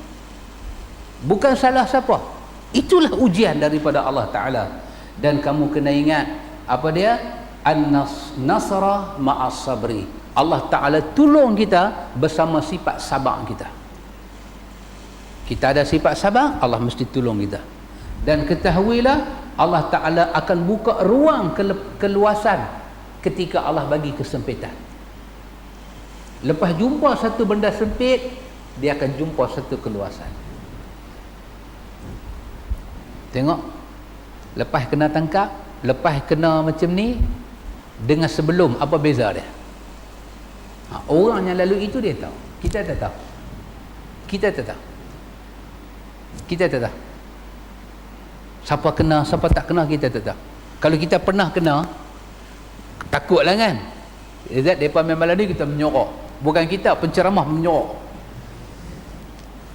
Bukan salah siapa. Itulah ujian daripada Allah Ta'ala. Dan kamu kena ingat, apa dia? An-nasra ma'as sabri. Allah Ta'ala tolong kita bersama sifat sabar kita. Kita ada sifat sabar, Allah mesti tolong kita. Dan ketahuilah, Allah Ta'ala akan buka ruang keluasan ketika Allah bagi kesempitan. Lepas jumpa satu benda sempit, dia akan jumpa satu keluasan. Tengok, lepas kena tangkap, lepas kena macam ni, dengan sebelum, apa beza dia? Orang yang lalu itu dia tahu. Kita tak tahu. Kita tak tahu. Kita tak tahu. Siapa kena, siapa tak kena, kita tak tahu. Kalau kita pernah kena, takutlah kan. Zat mereka memang lalu kita menyorok. Bukan kita, penceramah menyorok.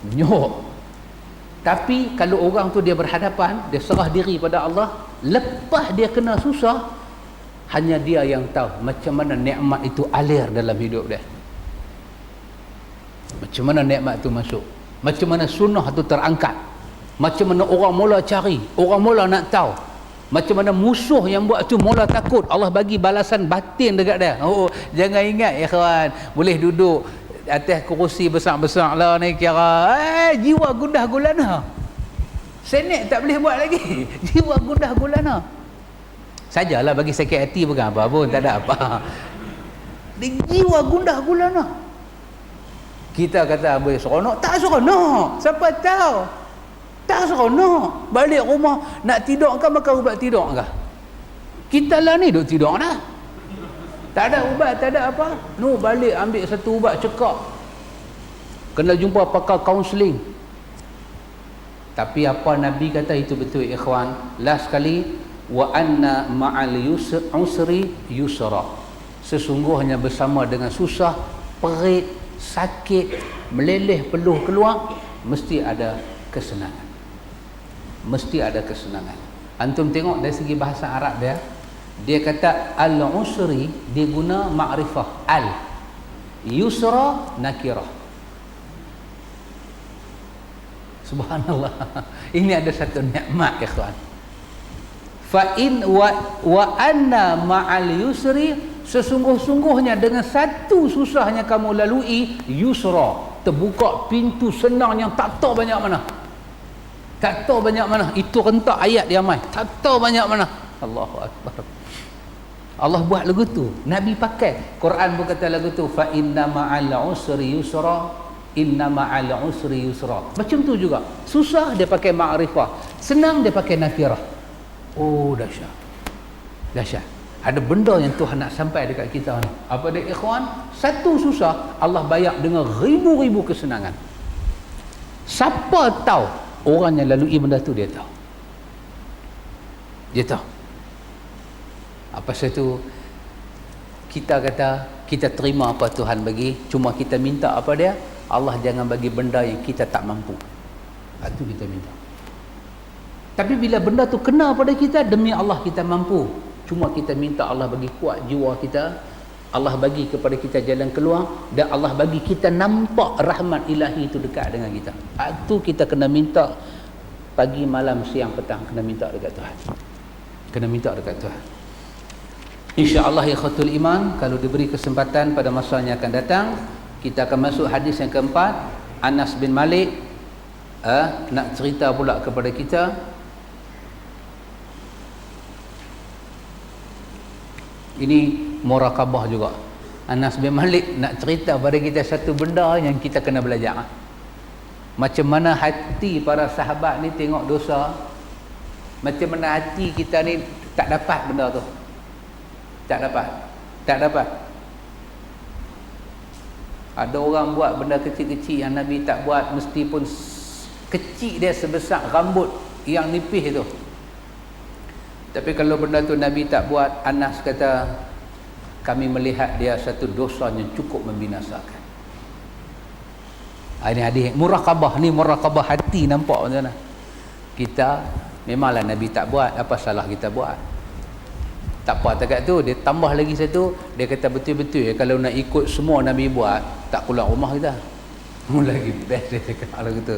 Menyorok. Tapi kalau orang tu dia berhadapan, dia serah diri pada Allah, lepas dia kena susah, hanya dia yang tahu macam mana nikmat itu alir dalam hidup dia. Macam mana nikmat itu masuk. Macam mana sunnah itu terangkat. Macam mana orang mula cari, orang mula nak tahu. Macam mana musuh yang buat tu mula takut. Allah bagi balasan batin dekat dia. Oh, jangan ingat ya kawan, boleh duduk atas kerusi besar-besar lah ni kira jiwa gundah gulana. Senek tak boleh buat lagi. Jiwa gundah gulana. Sajalah bagi sakit hati bukan apa pun, tak ada apa. Dia jiwa gundah gulana. Kita kata boleh seronok, tak seronok. Siapa tahu? Tak seronok. Balik rumah nak tidur kan makan ubat tidur kah? Kita lah ni duk tidur dah. Tak ada ubat, tak ada apa. No, balik ambil satu ubat cekak. Kena jumpa pakar kaunseling. Tapi apa Nabi kata itu betul ikhwan. Last sekali, wa anna ma'al usri yusra. Sesungguhnya bersama dengan susah, perit, sakit, meleleh peluh keluar, mesti ada kesenangan. Mesti ada kesenangan. Antum tengok dari segi bahasa Arab dia, dia kata al-usri, dia guna ma'rifah al, yusra nakirah. Subhanallah. Ini ada satu nikmat ikhwan. Fa in wa anna ma'al yusri, sesungguh-sungguhnya dengan satu susahnya kamu lalui, yusra, terbuka pintu senang yang tak tahu banyak mana. Tak tahu banyak mana. Itu rentak ayat dia mai. Tak tahu banyak mana. Allahu Akbar. Allah buat lagu tu. Nabi pakai. Quran pun kata lagu tu, fa inna ma'al usri yusra, inna ma'al usri yusra. Macam tu juga. Susah dia pakai ma'rifah, senang dia pakai nakirah. Oh, dahsyat. Dahsyat. Ada benda yang Tuhan nak sampai dekat kita ni. Apa dia ikhwan? Satu susah, Allah bayar dengan ribu-ribu kesenangan. Siapa tahu? Orang yang lalui benda tu dia tahu. Dia tahu. Apa satu kita kata kita terima apa Tuhan bagi, cuma kita minta apa dia? Allah jangan bagi benda yang kita tak mampu. Itu kita minta. Tapi bila benda tu kena pada kita, demi Allah kita mampu. Cuma kita minta Allah bagi kuat jiwa kita, Allah bagi kepada kita jalan keluar, dan Allah bagi kita nampak rahmat ilahi itu dekat dengan kita. Itu kita kena minta pagi, malam, siang, petang, kena minta dekat Tuhan. Kena minta dekat Tuhan. InsyaAllah ikhwatul iman, kalau diberi kesempatan pada masa yang akan datang, kita akan masuk hadis yang keempat. Anas bin Malik nak cerita pula kepada kita. Ini murakabah juga. Anas bin Malik nak cerita pada kita satu benda yang kita kena belajar. Macam mana hati para sahabat ni tengok dosa. Macam mana hati kita ni tak dapat benda tu. Tak dapat. Tak dapat. Ada orang buat benda kecil-kecil yang Nabi tak buat, meskipun kecil dia sebesar rambut yang nipis tu. Tapi kalau benda tu Nabi tak buat, Anas kata kami melihat dia satu dosa yang cukup membinasakan. Ini hadis muraqabah, ni muraqabah hati, nampak macam mana? Kita memanglah Nabi tak buat, apa salah kita buat? Tak apa takat tu, dia tambah lagi satu, dia kata betul-betul ya, kalau nak ikut semua Nabi buat, tak keluar rumah kita. Lagi best dia cakap kalau gitu.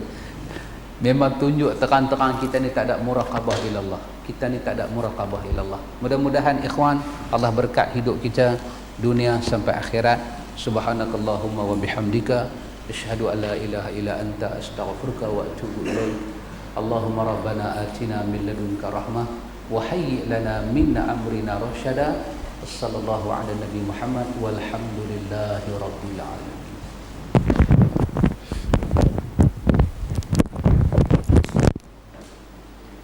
Memang tunjuk terang-terang kita ni tak ada muraqabah ilallah. Kita ni tak ada muraqabah ilallah. Mudah-mudahan ikhwan, Allah berkat hidup kita dunia sampai akhirat. Subhanakallahumma wa bihamdika asyhadu an la ilaha illa anta astaghfiruka wa atubu ilaik. Allahumma rabbana atina min ladunka rahmah wa hayyi lana min amrina rasyada. Sallallahu ala nabi Muhammad walhamdulillahi rabbil alamin.